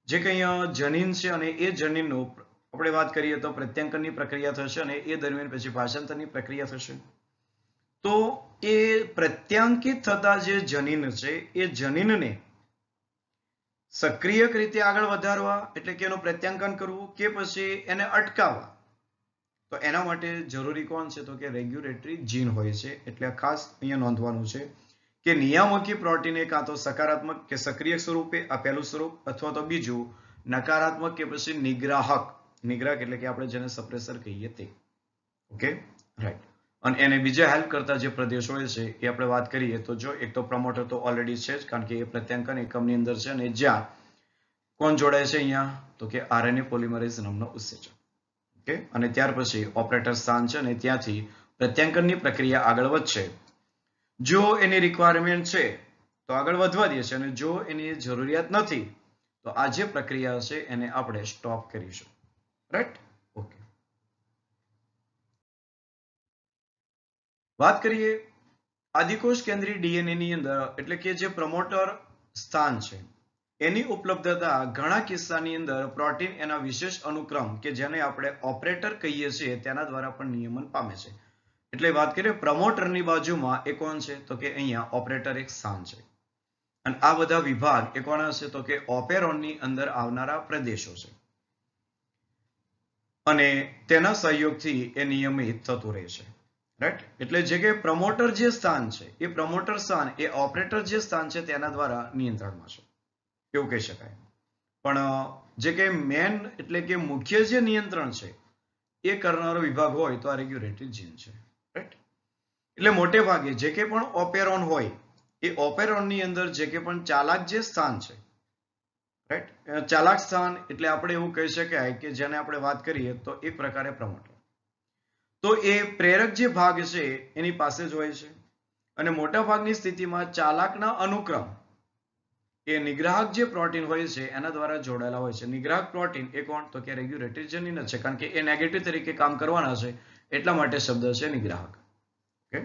જે કંઈ જનીન છે અને એ જનીનનું આપણે વાત કરીએ તો પ્રત્યાંકનની પ્રક્રિયા થશે અને એ દરમિયાન પછી ભાષાંતરની પ્રક્રિયા થશે. તો એ પ્રત્યાંકિત થતા જે જનીન છે એ જનીનને સક્રિયક રીતે આગળ વધારવા એટલે કે એનું પ્રત્યાંકન કરવું કે પછી એને અટકાવવા, તો એના માટે જરૂરી કોણ છે તો કે રેગ્યુલેટરી જીન હોય છે. એટલે ખાસ અહીંયા નોંધવાનું છે કે નિયામકી પ્રોટીન એ કાં તો સકારાત્મક કે સક્રિય સ્વરૂપે આ પહેલું સ્વરૂપ અથવા તો બીજું નકારાત્મક કે પછી નિગ્રાહક એટલે કે આપણે જેને સપ્રેસર કહીએ તે. Okay, right. અને એને બીજા હેલ્પ કરતા જે પ્રદેશ હોય છે એ આપણે વાત કરીએ તો જો એક તો પ્રમોટર તો ઓલરેડી છે જ, કારણ કે એ પ્રત્યાંકન એકમની અંદર છે અને જ્યાં કોણ જોડાય છે અહીંયા તો કે આરએનએ પોલિમરેઝ નામનો ઉત્સેચક. ઓકે, અને ત્યાર પછી ઓપરેટર સ્થાન છે અને ત્યાંથી પ્રત્યાંકનની પ્રક્રિયા આગળ વધશે. જો એની રિક્વાયરમેન્ટ છે તો આગળ વધવા દે છે અને જો એની જરૂરિયાત નથી તો આ જે પ્રક્રિયા છે એને આપણે સ્ટોપ કરીશું. રાઈટ? ઓકે. વાત કરીએ આદિકોષ કેન્દ્રીય ડીએનએ ની અંદર એટલે કે જે પ્રમોટર સ્થાન છે એની ઉપલબ્ધતા ઘણા કિસ્સાની અંદર પ્રોટીન એના વિશેષ અનુક્રમ કે જેને આપણે ઓપરેટર કહીએ છીએ તેના દ્વારા પણ નિયમન પામે છે. એટલે વાત કરીએ પ્રમોટરની બાજુમાં એ કોણ છે તો કે અહીંયા ઓપરેટર એક સ્થાન છે અને આ બધા વિભાગ એ કોના છે તો કે ઓપેરોનની અંદર આવનારા પ્રદેશો છે અને તેના સહયોગથી એ નિયમિત થતું રહે છે. રાઈટ? એટલે જે કે પ્રમોટર જે સ્થાન છે એ પ્રમોટર સ્થાન એ ઓપરેટર જે સ્થાન છે તેના દ્વારા નિયંત્રણમાં છે એવું કહી શકાય. પણ જે કે મેન એટલે કે મુખ્ય જે નિયંત્રણ છે એ કરનારો વિભાગ હોય તો આ રેગ્યુલેટરી જીન છે. રાઈટ? એટલે મોટે ભાગે જે કે પણ ઓપેરોન હોય એ ઓપેરોનની અંદર જે કે પણ ચાલાક જે સ્થાન છે, રાઈટ, ચાલાક સ્થાન એટલે આપણે એવું કહી શકાય કે જેને આપણે વાત કરીએ તો એક પ્રકારે પ્રમોટર. તો એ પ્રેરક જે ભાગ છે એની પાસે જ હોય છે અને મોટા ભાગની સ્થિતિમાં ચાલાકના અનુક્રમ એ નિગ્રાહક જે પ્રોટીન હોય છે એના દ્વારા જોડાયેલા હોય છે. નિગ્રાહક પ્રોટીન એ કોણ તો કે રેગ્યુલેટરી જનીન જ છે, કારણ કે એ નેગેટિવ તરીકે કામ કરવાના છે એટલા માટે શબ્દ છે નિગ્રાહક. ઓકે,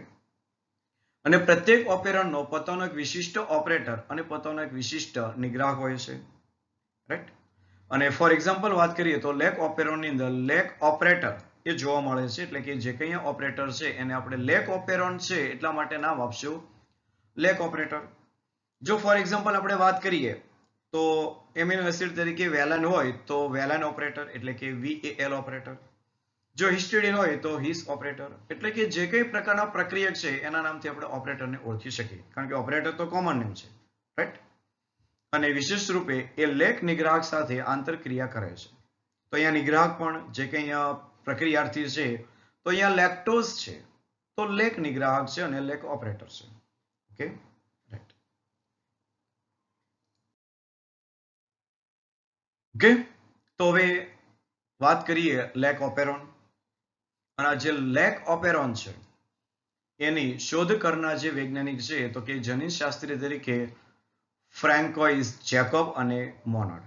અને પ્રત્યેક ઓપેરનનો પોતાનો એક વિશિષ્ટ ઓપરેટર અને પોતાનો એક વિશિષ્ટ નિગ્રાહક હોય છે. રાઈટ? અને ફોર એક્ઝામ્પલ વાત કરીએ તો લેક ઓપેરોનની અંદર લેક ઓપરેટર એ જોવા મળે છે. એટલે કે જે કંઈ ઓપરેટર છે એને આપણે લેક ઓપેરોન છે એટલા માટે નામ આપશું લેક ઓપરેટર. જો ફોર એક્ઝામ્પલ આપણે વાત કરીએ તો એમિનો એસિડ તરીકે વેલાન હોય તો વેલાન ઓપરેટર એટલે કે VAL ઓપરેટર. જો હિસ્ટિડીન હોય તો હિસ ઓપરેટર. એટલે કે જે કઈ પ્રકારના પ્રક્રિયક છે એના નામથી આપણે ઓપરેટરને ઓળખી શકીએ, કારણ કે ઓપરેટર તો કોમન નેમ છે. રાઈટ? અને વિશેષ રૂપે એ લેખ નિગ્રાહક સાથે આંતરક્રિયા કરે છે. તો અહીંયા નિગ્રાહક પણ જે કે અહીંયા પ્રક્રિયાર્થી છે તો અહીંયા લેક્ટોઝ છે તો લેખ નિગ્રાહક છે અને લેખ ઓપરેટર છે. Okay, right. ઓકે, તો હવે વાત કરીએ લેક ઓપેરોન. અને જે લેક ઓપેરોન છે એની શોધ કરનાર જે વૈજ્ઞાનિક છે તો કે જનીનશાસ્ત્રી તરીકે ફ્રેન્કોઇસ જેકોબ અને મોનાર્ડ.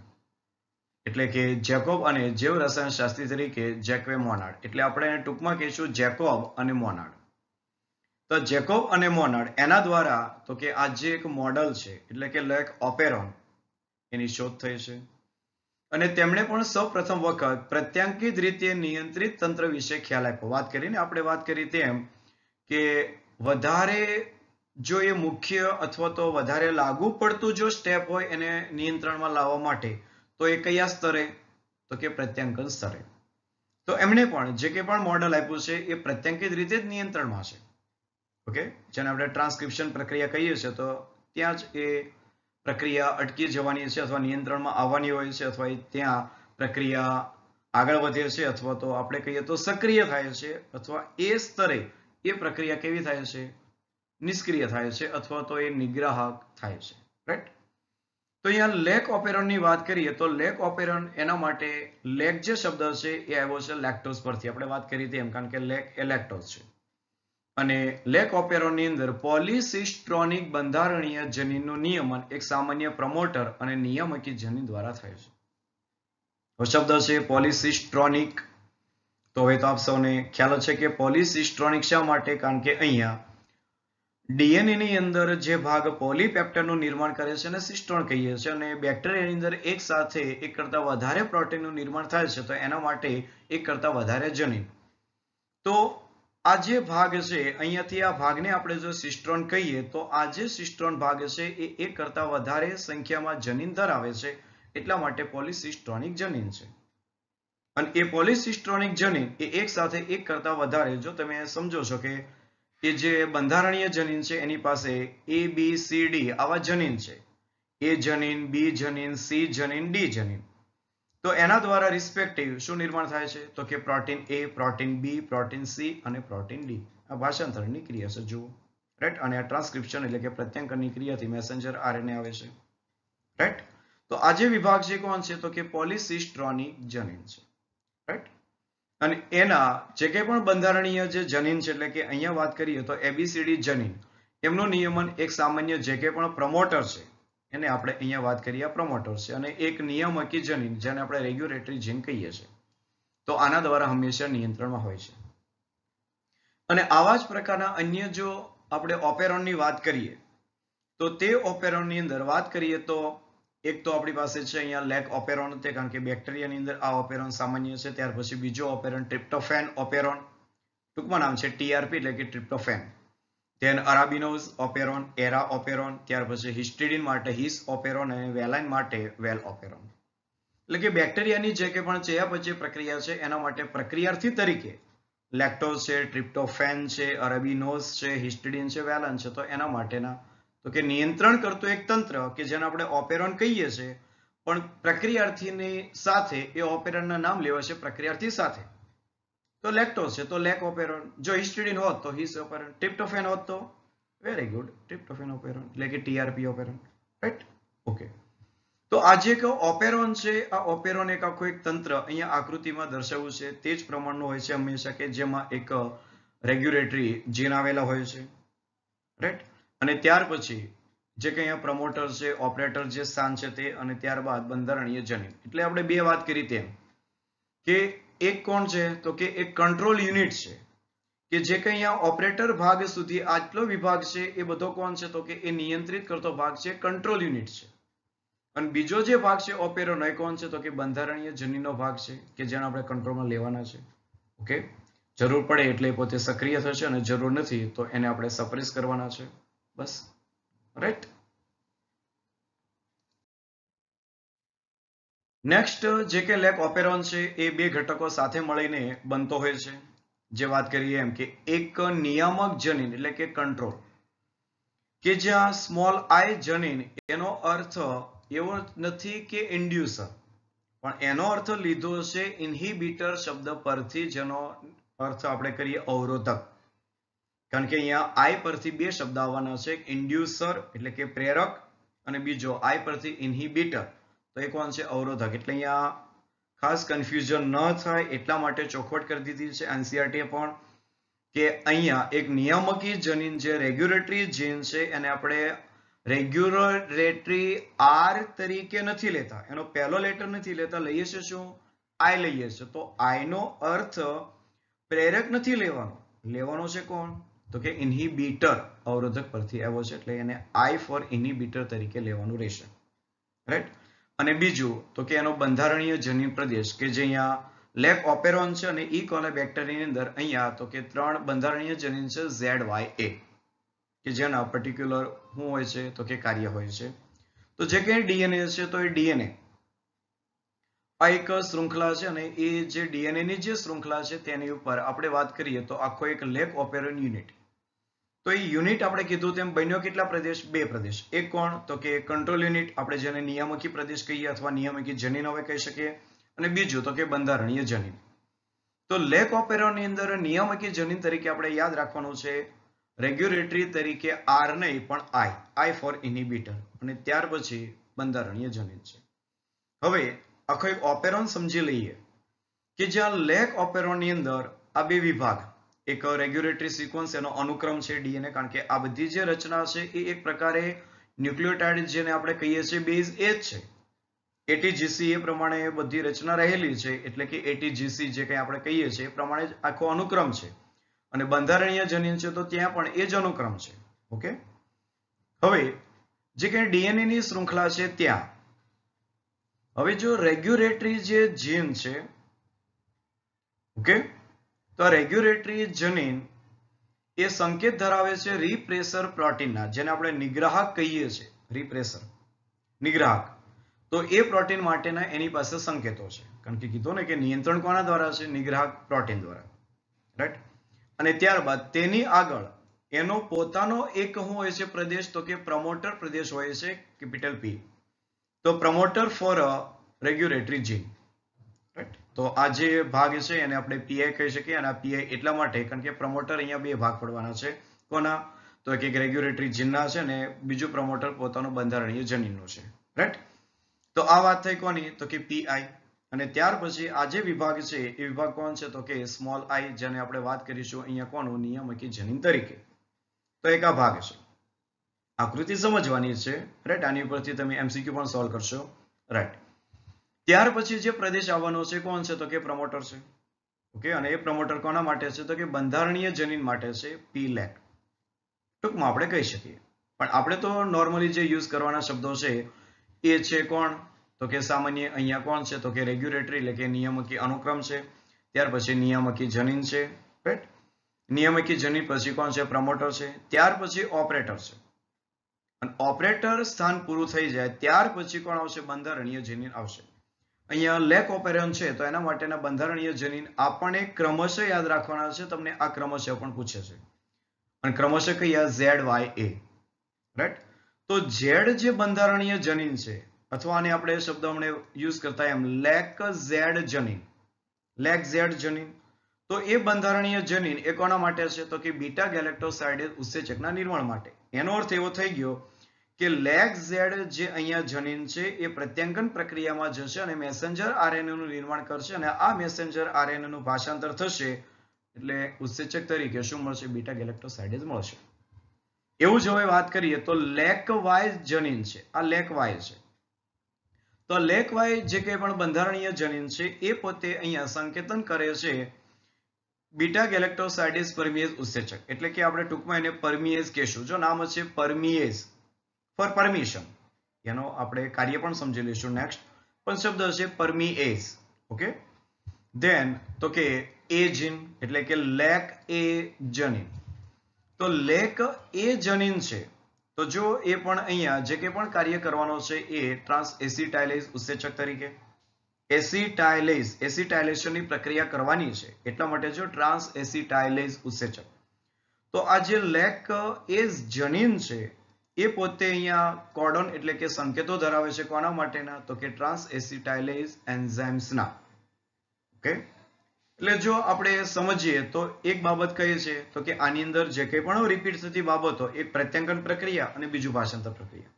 એટલે કે જેકોબ અને જૈવ રસાયણશાસ્ત્રી તરીકે જેક્વે મોનાર્ડ. એટલે આપણે એને ટૂંકમાં કહીશું જેકોબ અને મોનાર્ડ. તો જેકોબ અને મોનાર્ડ એના દ્વારા તો કે આ જે એક મોડલ છે એટલે કે લેક ઓપેરોન એની શોધ થઈ છે. અને તેમણે પણ સૌપ્રથમ વખત પ્રત્યાંકિત રીતે નિયંત્રિત તંત્ર વિશે ખ્યાલ આપ્યો. વાત કરીને આપણે વાત કરી તેમ કે વધારે જો એ મુખ્ય અથવા તો વધારે લાગુ પડતું જો સ્ટેપ હોય એને નિયંત્રણમાં લાવવા માટે તો એ કયા સ્તરે? તો કે પ્રત્યાંકન સ્તરે. તો એમણે પણ જે કે પણ મોડલ આપ્યું છે એ પ્રત્યાંકિત રીતે જ નિયંત્રણમાં છે. ઓકે, જેને આપણે ટ્રાન્સક્રિપ્શન પ્રક્રિયા કહીએ છીએ તો ત્યાં જ એ પ્રક્રિયા અટકી જવાની છે અથવા નિયંત્રણમાં આવવાની હોય છે અથવા ત્યાં પ્રક્રિયા આગળ વધે છે અથવા તો આપણે કહીએ તો સક્રિય થાય છે અથવા એ સ્તરે એ પ્રક્રિયા કેવી થાય છે? નિષ્ક્રિય થાય છે અથવા તો એ નિગ્રાહક થાય છે. રાઈટ. તો અહીંયા લેક ઓપેરોનની વાત કરીએ તો લેક ઓપેરોન એના માટે લેક જે શબ્દ છે એ આવ્યો છે લેક્ટોઝ પરથી. આપણે વાત કરી હતી એમ, કારણ કે લેક એ લેક્ટોઝ છે. અને લેક ઓપેરોનની અંદર પોલિસિસ્ટ્રોનિક બંધારણીય જનીનનું નિયમન એક સામાન્ય પ્રમોટર અને નિયામકી જનીન દ્વારા થાય છે. તો શબ્દ છે પોલિસિસ્ટ્રોનિક. તો હવે તો આપ સૌને ખ્યાલ છે કે પોલિસિસ્ટ્રોનિક શા માટે? કારણ કે અહીંયા ડીએનએ ની અંદર જે ભાગ પોલીપેપ્ટાઇડનું નિર્માણ કરે છે અને સિસ્ટ્રોન કહીએ છીએ, અને બેક્ટેરિયાની અંદર એક સાથે એક કરતા વધારે પ્રોટીનનું નિર્માણ થાય છે તો એના માટે એક કરતા વધારે જનીન. તો આ જે ભાગ છે અહીંયાથી આ ભાગને આપણે જો સિસ્ટ્રોન કહીએ તો આ જે સિસ્ટ્રોન ભાગ છે એ એક કરતા વધારે સંખ્યામાં જનીન ધરાવે છે, એટલા માટે પોલિસિસ્ટ્રોનિક જનીન છે. અને એ પોલિસિસ્ટ્રોનિક જનીન એ એક સાથે એક કરતા વધારે, જો તમે સમજો છો કે એ જે બંધારણીય જનીન છે એની પાસે A B C D આવા જનીન છે. A જનીન, B જનીન, C જનીન, D જનીન. તો એના દ્વારા રિસ્પેક્ટિવ શું નિર્માણ થાય છે? તો કે protein A, protein B, protein C અને પ્રોટીન D. આ ભાષાંતરણની ક્રિયા છે, જુઓ. રાઈટ. અને આ ટ્રાન્સક્રિપ્શન એટલે કે પ્રત્યાંકનની ક્રિયાથી મેસેન્જર RNA આવે છે. રાઈટ. તો આ જે વિભાગ છે કોણ છે? તો કે પોલિસિસ્ટ્રોનિક જનીન છે. રાઈટ. અને એના જે કંઈ પણ બંધારણીય જે જનીન છે એટલે કે અહીંયા વાત કરીએ તો ABCD જનીન, એમનું નિયમન એક સામાન્ય જે કંઈ પણ પ્રમોટર છે એને આપણે અહીંયા વાત કરીએ પ્રમોટર છે, અને એક નિયામકી જનીન જેને આપણે રેગ્યુલેટરી જીન કહીએ છીએ. તો આના દ્વારા હંમેશા નિયંત્રણમાં હોય છે. અને આવા જ પ્રકારના અન્ય જો આપણે ઓપેરોનની વાત કરીએ તો તે ઓપેરોનની અંદર વાત કરીએ તો એક તો આપણી પાસે છે અહીંયા લેક ઓપેરોન, તે કારણ કે બેક્ટેરિયાની અંદર આ ઓપેરોન સામાન્ય છે. ત્યાર પછી બીજો ઓપેરોન ટ્રિપ્ટોફેન ઓપેરોન, ટૂંકમાં નામ છે TRP એટલે કે ટ્રિપ્ટોફેન. ધેન અરાબિનોઝ ઓપેરોન, એરા ઓપેરોન, ત્યાર પછી હિસ્ટિડિન માટે હિસ ઓપેરોન અને વેલાઇન માટે વેલ ઓપેરોન. એટલે કે બેક્ટેરિયાની જે કે પણ ચયાપચય પ્રક્રિયા છે એના માટે પ્રક્રિયાર્થી તરીકે લેક્ટોઝ છે, ટ્રિપ્ટોફેન છે, અરાબિનોઝ છે, હિસ્ટિડિન છે, વેલાઇન છે. તો એના માટેના તો કે નિયંત્રણ કરતું એક તંત્ર કે જેને આપણે ઓપેરોન કહીએ છીએ, પણ પ્રક્રિયાર્થીની સાથે એ ઓપેરોનના નામ લેવા છે પ્રક્રિયાર્થી સાથે. તો લેક્ટોઝ છે તો લેક ઓપેરોન, જો હિસ્ટિડિન હોત તો હિસ ઓપેરોન, ટ્રિપ્ટોફેન હોત તો વેરી ગુડ ટ્રિપ્ટોફેન ઓપેરોન એટલે કે TRP ઓપેરોન. રાઈટ. ઓકે. તો આ જે ઓપેરોન છે આ ઓપેરોન એક આખું એક તંત્ર અહીંયા આકૃતિમાં દર્શાવ્યું છે તે જ પ્રમાણનું હોય છે હંમેશા, કે જેમાં એક રેગ્યુલેટરી જીન આવેલા હોય છે. રાઈટ. અને ત્યાર પછી જે કંઈ અહીંયા પ્રમોટર છે, ઓપરેટર જે સ્થાન છે તે, અને ત્યારબાદ બંધારણીય જનીન. એટલે આપણે બે વાત કરી તેમ કે એક કોણ છે? તો કે એક કંટ્રોલ યુનિટ છે કે જે કંઈ અહીંયા ઓપરેટર ભાગ સુધી આટલો વિભાગ છે એ બધો કોણ છે? તો કે એ નિયંત્રિત કરતો ભાગ છે, કંટ્રોલ યુનિટ છે. અને બીજો જે ભાગ છે ઓપેરોન એ કોણ છે? તો કે બંધારણીય જનીનનો ભાગ છે કે જેને આપણે કંટ્રોલમાં લેવાના છે. ઓકે. જરૂર પડે એટલે પોતે સક્રિય થશે અને જરૂર નથી તો એને આપણે સપ્રેસ કરવાના છે. બસ. રાઈટ. નેક્સ્ટ જે કે લેક ઓપેરોન છે એ બે ઘટકો સાથે મળીને બનતો હોય છે. જે વાત કરીએ એમ કે એક નિયામક જનીન એટલે કે કંટ્રોલ, કે જ્યાં સ્મોલ I જનીન એનો અર્થ એવો નથી કે ઇન્ડ્યુસર, પણ એનો અર્થ લીધો છે ઇન્હિબિટર શબ્દ પરથી, જેનો અર્થ આપણે કરીએ અવરોધક. કારણ કે અહીંયા આઈ પરથી બે શબ્દ આવવાના છે, ઇન્ડ્યુસર એટલે કે પ્રેરક અને બીજો આઈ પરથી ઇન્હિબિટર, તો એ કોણ છે? અવરોધક. એટલે અહીંયા ખાસ કન્ફ્યુઝન ન થાય એટલા માટે ચોખવટ કરી દીધી છે એનસીઈઆરટી પણ, કે અહીંયા એક નિયામકી જનીન જે રેગ્યુલેટરી જીન છે એને આપણે રેગ્યુલેટરી આર તરીકે નથી લેતા, એનો પહેલો લેટર નથી લેતા, લઈએ છીએ શું? આઈ લઈએ છીએ. તો આઈ નો અર્થ પ્રેરક નથી લેવાનો, લેવાનો છે કોણ? તો કે ઇન્હિબિટર, અવરોધક પરથી આવ્યો છે, એટલે એને આઈ ફોર ઇન્હિબિટર તરીકે લેવાનું રહેશે. રાઈટ. અને બીજું તો કે એનો બંધારણીય જનીન પ્રદેશ કે જે અહીંયા લેક ઓપેરોન છે અને ઈ કોલે બેક્ટેરિયાની અંદર અહીંયા તો કે 3 બંધારણીય જનીન છે ZYA, કે જેના પર્ટિક્યુલર શું હોય છે? તો કે કાર્ય હોય છે. તો જે કંઈ ડીએનએ છે તો એ ડીએનએ આ એક શૃંખલા છે, અને એ જે ડીએનએ ની જે શૃંખલા છે તેની ઉપર આપણે વાત કરીએ તો આખો એક લેક ઓપેરોન યુનિટ. તો એ યુનિટ આપણે કીધું તેમ બન્યો કેટલા પ્રદેશ? 2 પ્રદેશ. એક કોણ? તો કે કંટ્રોલ યુનિટ, આપણે જેને નિયામકી પ્રદેશ કહીએ અથવા નિયામકી જનીન હવે કહી શકીએ, અને બીજું તો કે બંધારણીય જનીન. તો લેક ઓપેરોની અંદર નિયામકી જનીન તરીકે આપણે યાદ રાખવાનું છે રેગ્યુલેટરી તરીકે આર નહીં પણ આઈ ફોર ઇન્હિબિટર, અને ત્યાર પછી બંધારણીય જનીન છે. હવે આખો એક ઓપેરોન સમજી લઈએ કે જ્યાં લેક ઓપેરોનની અંદર આ બે વિભાગ, એક રેગ્યુલેટરી સિક્વન્સ એનો અનુક્રમ છે ડીએનએ, કારણ કે આ બધી જે રચના છે એ એક પ્રકારે ન્યુક્લિયોટાઇડ જેને આપણે કહીએ છીએ બેઝ એ જ છે. એટીજીસી એ પ્રમાણે બધી રચના રહેલી છે, એટલે કે એટીજીસી જે કંઈ આપણે કહીએ છીએ એ પ્રમાણે જ આખો અનુક્રમ છે, અને બંધારણીય જનીન છે તો ત્યાં પણ એ જ અનુક્રમ છે. ઓકે. હવે જે કંઈ ડીએનએ ની શૃંખલા છે ત્યાં હવે જો રેગ્યુલેટરી જે જીન છે, ઓકે, તો રેગ્યુલેટરી જનીન એ સંકેત ધરાવે છે રિપ્રેસર પ્રોટીનના, જેને આપણે નિગ્રાહક કહીએ છીએ. રિપ્રેસર, નિગ્રાહક. તો એ પ્રોટીન માટેના એની પાસે સંકેતો છે, કારણ કે કીધું ને કે નિયંત્રણ કોના દ્વારા છે? નિગ્રાહક પ્રોટીન દ્વારા. રાઈટ. અને ત્યારબાદ તેની આગળ એનો પોતાનો એક શું હોય છે પ્રદેશ? તો કે પ્રમોટર પ્રદેશ હોય છે, કેપિટલ P. તો પ્રમોટર ફોર રેગ્યુલેટરી જીન. રાઈટ. તો આ જે ભાગ છે એને આપણે પીઆઈ કહી શકીએ, અને આ પીઆઈ એટલા માટે કારણ કે પ્રમોટર અહીંયા બે ભાગ પડવાના છે. કોના? તો એક રેગ્યુલેટરી જીનના છે ને બીજું પ્રમોટર પોતાનું બંધારણીય જનીનનું છે. રાઈટ. તો આ વાત થઈ કોની? તો કે પીઆઈ. અને ત્યાર પછી આ જે વિભાગ છે એ વિભાગ કોણ છે? તો કે સ્મોલ આઈ, જેને આપણે વાત કરીશું અહીંયા કોનું? નિયામકી જનીન તરીકે. તો એક આ ભાગ છે. આકૃતિ સમજવાની છે. રાઈટ. આની ઉપરથી તમે એમસીક્યુ પણ સોલ્વ કરશો. રાઈટ. ત્યાર પછી જે પ્રદેશ આવવાનો છે કોણ છે? તો કે પ્રમોટર છે. ઓકે. અને એ પ્રમોટર કોના માટે છે? તો કે બંધારણીય જનીન માટે છે, પીલેક. ટૂંકમાં આપણે કહી શકીએ, પણ આપણે તો નોર્મલી જે યુઝ કરવાના શબ્દો છે એ છે કોણ? તો કે સામાન્ય અહીંયા કોણ છે? તો કે રેગ્યુલેટરી એટલે કે નિયામકી અનુક્રમ છે. ત્યાર પછી નિયામકી જનીન છે. રાઈટ. નિયામકી જનીન પછી કોણ છે? પ્રમોટર છે. ત્યાર પછી ઓપરેટર છે, અને ઓપરેટર સ્થાન પૂરું થઈ જાય ત્યાર પછી કોણ આવશે? બંધારણીય જનીન આવશે. અહીંયા લેક ઓપેરોન છે તો એના માટેના બંધારણીય જનીન આપણને ક્રમશઃ યાદ રાખવાના છે. તમને આ ક્રમશઃ પણ પૂછે છે, અને ક્રમશઃ કયા? ZYA. રાઈટ. તો ઝેડ જે બંધારણીય જનીન છે, અથવા આને આપણે શબ્દ હમણે યુઝ કરતા એમ લેક ઝેડ જનીન, લેક ઝેડ જનીન. તો એ બંધારણીય જનીન એ કોના માટે છે? તો કે બીટા ગેલેક્ટોસાઇડેઝ ઉત્સેચકના નિર્માણ માટે. એનો અર્થ એવો થઈ ગયો કે લેક ઝેડ જે અહીંયા જનીન છે એ પ્રત્યાંગન પ્રક્રિયામાં જશે અને મેસેન્જર આરએનએ નું નિર્માણ કરશે, અને આ મેસેન્જર આરએનએ નું ભાષાંતર થશે એટલે ઉત્સેચક તરીકે શું મળશે? બીટા ગેલેક્ટોસાઇડેઝ મળશે. એવું જો હવે વાત કરીએ તો લેક વાય જનીન છે, આ લેક વાય છે. તો લેક વાય જે કંઈ પણ બંધારણીય જનીન છે એ પોતે અહીંયા સંકેતન કરે છે બીટા ગેલેક્ટોસાઇડેઝ પરમિએઝ ઉત્સેચક, એટલે કે આપણે ટૂંકમાં એને પરમિએઝ કહેશું. જો નામ છે પરમિએઝ ફોર પરમિશન, એનો આપણે કાર્ય પણ સમજી લઈશું નેક્સ્ટ, પણ શબ્દ છે પરમિએઝ. ઓકે. ધેન તો કે એ જીન એટલે કે લેક એ જનીન. તો લેક એ જનીન છે, તો જો એ પણ અહીંયા જે કંઈ પણ કાર્ય કરવાનો છે એ ટ્રાન્સ એસિટાઇલેઝ ઉત્સેચક તરીકે એસિટાઇલેશનની પ્રક્રિયા કરવાની છે, એટલા માટે જો ટ્રાન્સ એસિટાઇલેઝ ઉત્સેચક. તો આ જે લેક એ જનીન છે એ પોતે અહીંયા કોડોન એટલે કે સંકેતો ધરાવે છે કોના માટેના તો કે ટ્રાન્સ એસિટાઇલેઝ એન્ઝાઇમ્સના. ઓકે, એટલે જો આપણે સમજીએ તો એક બાબત કઈ છે તો કે આની અંદર જે કંઈ પણ રિપીટ થતી બાબતો એક પ્રત્યાંકન પ્રક્રિયા અને બીજું ભાષાંતર પ્રક્રિયા.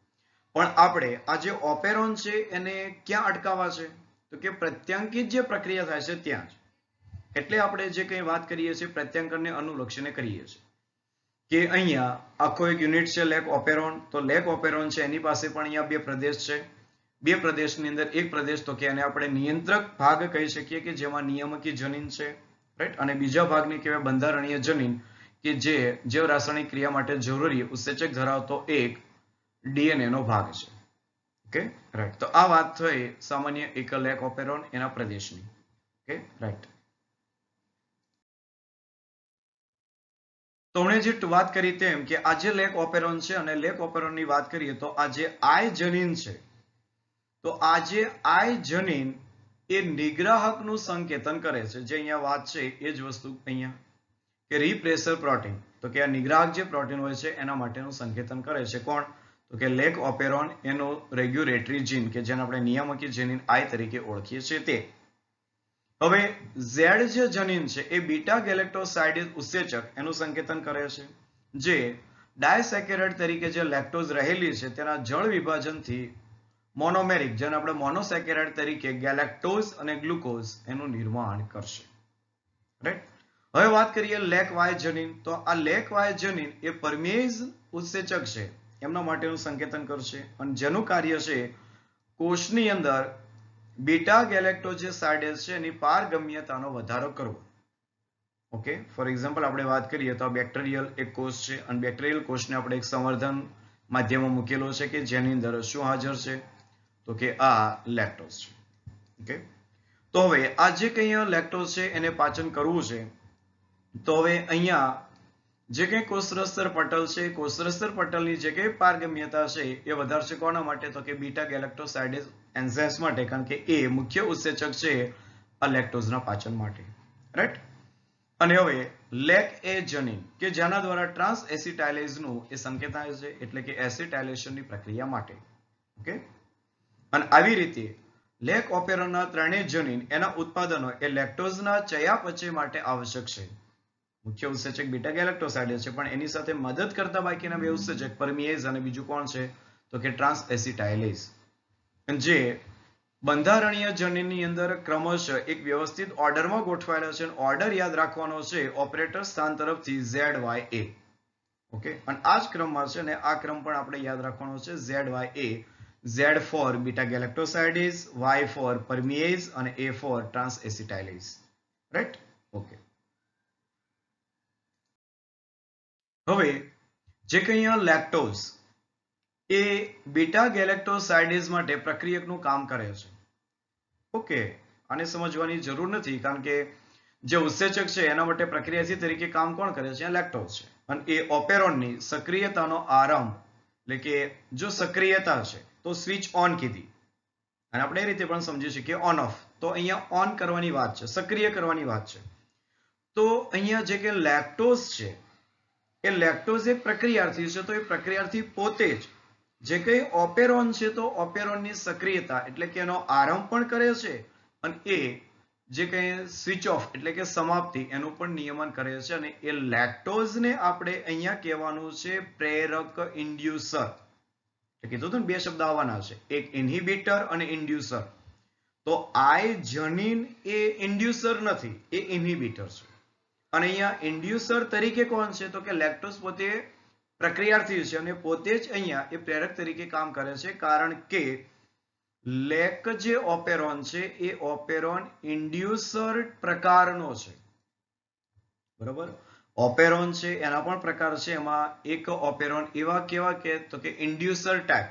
પણ આપણે આ જે ઓપેરોન છે એને ક્યાં અટકાવવા છે તો કે પ્રત્યાંકિત જે પ્રક્રિયા થાય છે ત્યાં જ. એટલે આપણે જે કંઈ વાત કરીએ છીએ પ્રત્યાંકનને અનુલક્ષીને કરીએ છીએ કે અહીંયા આખો એક યુનિટ છે લેક ઓપેરોન. તો લેક ઓપેરોન છે એની પાસે પણ અહીંયા બે પ્રદેશ છે. બે પ્રદેશની અંદર એક પ્રદેશ તો કે એને આપણે નિયંત્રક ભાગ કહી શકીએ કે જેમાં નિયામકી જનીન છે, રાઈટ, અને બીજા ભાગને કહેવાય બંધારણીય જનીન કે જે જૈવ રાસાયણિક ક્રિયા માટે જરૂરી ઉત્સેચક ધરાવતો એક ડીએનએ નો ભાગ છે. Okay, right. તો આ વાત થઈ સામાન્ય એક લેક ઓપેરોન એના પ્રદેશની. Okay, right. તો હમણે જે વાત કરી તેમ કે આ જે લેક ઓપેરોન છે અને લેક ઓપેરોનની વાત કરીએ તો આ જે આઈ જનીન છે તો આ જે આઈ જનીન એ નિગ્રાહકનું સંકેતન કરે છે. જે અહીંયા વાત છે એ જ વસ્તુ અહીંયા કે રીપ્રેસર પ્રોટીન. તો કે આ નિગ્રાહક જે પ્રોટીન હોય છે એના માટેનું સંકેતન કરે છે. કોણ તો કે લેક ઓપેરોન એનો રેગ્યુલેટરી જીન કે જેને આપણે નિયામકી જનીન આઈ તરીકે ઓળખીએ છીએ તે. હવે ઝેડ જે જનીન છે એ બીટા ગેલેક્ટોસાઇડિસ ઉત્સેચક એનું સંકેતન કરે છે જે ડાયસેકેરાઇડ તરીકે જે લેક્ટોઝ રહેલી છે તેના જળ વિભાજનથી મોનોમેરિક જેને આપણે મોનોસેકેરાઇડ તરીકે ગેલેક્ટોઝ અને ગ્લુકોઝ એનું નિર્માણ કરશે. રાઈટ. હવે વાત કરીએ લેક વાય જનીન. તો આ લેક વાય જનીન એ પરમેઝ ઉત્સેચક છે એમના માટેનું સંકેતન કરશે અને જેનું કાર્ય છે કોષની અંદર બીટા ગેલેક્ટોસાઇડેસ છે એની પારગમ્યતાનો વધારો કરવો. ઓકે, ફોર એક્ઝામ્પલ આપણે વાત કરીએ તો બેક્ટેરિયલ એક કોષ છે અને બેક્ટેરિયલ કોષને આપણે એક સંવર્ધન માધ્યમમાં મૂકેલો છે કે જેની અંદર શું હાજર છે તો કે આ લેક્ટોઝ છે. ઓકે, તો હવે આ જે કંઈ લેક્ટોઝ છે એને પાચન કરવું છે તો હવે અહીંયા જે કંઈ કોષરસ્તર પટલ છે કોષરસ્તર પટલની જે કંઈ પારગમ્યતા છે એ વધારશે કોના માટે તો કે બીટા ગેલેક્ટોસાઇડેસ એન્ઝાઇમ્સ માટે, કારણ કે એ મુખ્ય ઉત્સેચક છે આ લેક્ટોઝના પાચન માટે. રાઈટ. અને હવે લેક એ જનીન કે જેના દ્વારા ટ્રાન્સ એસિટાઇલેઝનું એ સંકેત આવે છે એટલે કે એસિટાઇલેશનની પ્રક્રિયા માટે. ઓકે, અને આવી રીતે લેક ઓપેરોનના ત્રણેય જનીન એના ઉત્પાદનો એ લેક્ટોઝના ચયાપચય માટે આવશ્યક છે. મુખ્ય ઉત્સેચક બીટા ગેલેક્ટોસાઇડેસ છે પણ એની સાથે મદદ કરતા બાકીના બે ઉત્સેચક પરમિએઝ અને બીજું કોણ છે તો કે ટ્રાન્સ એસિટાઇલેઝ જે બંધારણીય જનીનની અંદર ક્રમશઃ એક વ્યવસ્થિત ઓર્ડરમાં ગોઠવાયેલા છે. ઓર્ડર યાદ રાખવાનો છે ઓપરેટર સ્થાન તરફથી ZYA. ઓકે, અને આ જ ક્રમમાં છે અને આ ક્રમ પણ આપણે યાદ રાખવાનો છે ZYA. Z for beta galactosidase, Y for permease અને A for trans acetylase. Right. Okay, હવે જે કંઈ લેક્ટોઝ એ બીટા ગેલેક્ટોસાઇડેસ માટે પ્રક્રિયકનું કામ કરે છે. ઓકે, આને સમજવાની જરૂર નથી કારણ કે જે ઉત્સેચક છે એના માટે પ્રક્રિયાથી તરીકે કામ કોણ કરે છે લેક્ટોઝ છે અને એ ઓપેરોનની સક્રિયતાનો આરંભ એટલે કે જો સક્રિયતા છે તો સ્વિચ ઓન કીધી અને આપણે એ રીતે પણ સમજી શકીએ ઓન ઓફ. તો અહીંયા ઓન કરવાની વાત છે, સક્રિય કરવાની વાત છે. તો અહીંયા જે કે લેક્ટોઝ છે એ લેક્ટોઝ એક પ્રક્રિયાર્થી છે તો એ પ્રક્રિયાર્થી પોતે જ જે કંઈ ઓપેરોન છે તો ઓપેરોનની સક્રિયતા એટલે કે એનો આરંભ પણ કરે છે અને એ જે કંઈ સ્વિચ ઓફ એટલે કે સમાપ્તિ એનું પણ નિયમન કરે છે. અને એ લેક્ટોઝને આપણે અહીંયા કહેવાનું છે પ્રેરક ઇન્ડ્યુસર. કીધું હતું ને બે શબ્દ આવવાના છે, એક ઇન્હિબિટર અને ઇન્ડ્યુસર. તો આઈ જનીન એ ઇન્ડ્યુસર નથી, એ ઇન્હિબિટર છે. અને અહીંયા ઇન્ડ્યુસર તરીકે કોણ છે તો કે લેક્ટોઝ પોતે પ્રક્રિયાર્થી છે અને પોતે જ અહીંયા એ પ્રેરક તરીકે કામ કરે છે કારણ કે લેક જે ઓપેરોન છે એ ઓપેરોન ઇન્ડ્યુસર પ્રકારનો છે. બરોબર, ઓપેરોન છે એના પણ પ્રકાર છે, એમાં એક ઓપેરોન એવા કેવા કે તો કે ઇન્ડ્યુસર ટાઈપ.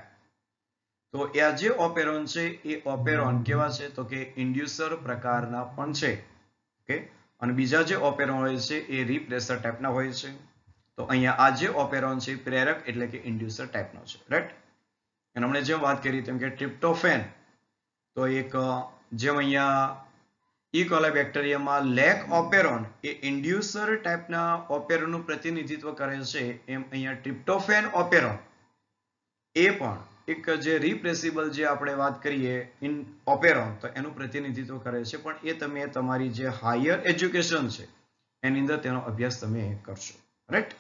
તો આ જે ઓપેરોન છે એ ઓપેરોન કેવા છે તો કે ઇન્ડ્યુસર પ્રકારના પણ છે. ઓકે, અને બીજા જે ઓપેરોન હોય છે એ રીપ્રેસર ટાઈપના હોય છે. તો અહીંયા આ જે ઓપેરોન છે પ્રેરક એટલે કે ઇન્ડ્યુસર ટાઈપનો છે. રાઈટ. અને હમણાં જેમ વાત કરી તેમ કે ટ્રિપ્ટોફેન તો એક જેમ અહીંયા ઈ કોલાઈ બેક્ટેરિયામાં લેક ઓપેરોન એ ઇન્ડ્યુસર ટાઈપના ઓપેરોનનું પ્રતિનિધિત્વ કરે છે એમ અહીંયા ટ્રિપ્ટોફેન ઓપેરોન એ પણ એક જે રિપ્લેસિબલ જે આપણે વાત કરીએ ઇન ઓપેરોન તો એનું પ્રતિનિધિત્વ કરે છે, પણ એ તમે તમારી જે હાયર એજ્યુકેશન છે એની અંદર તેનો અભ્યાસ તમે કરશો. રાઈટ.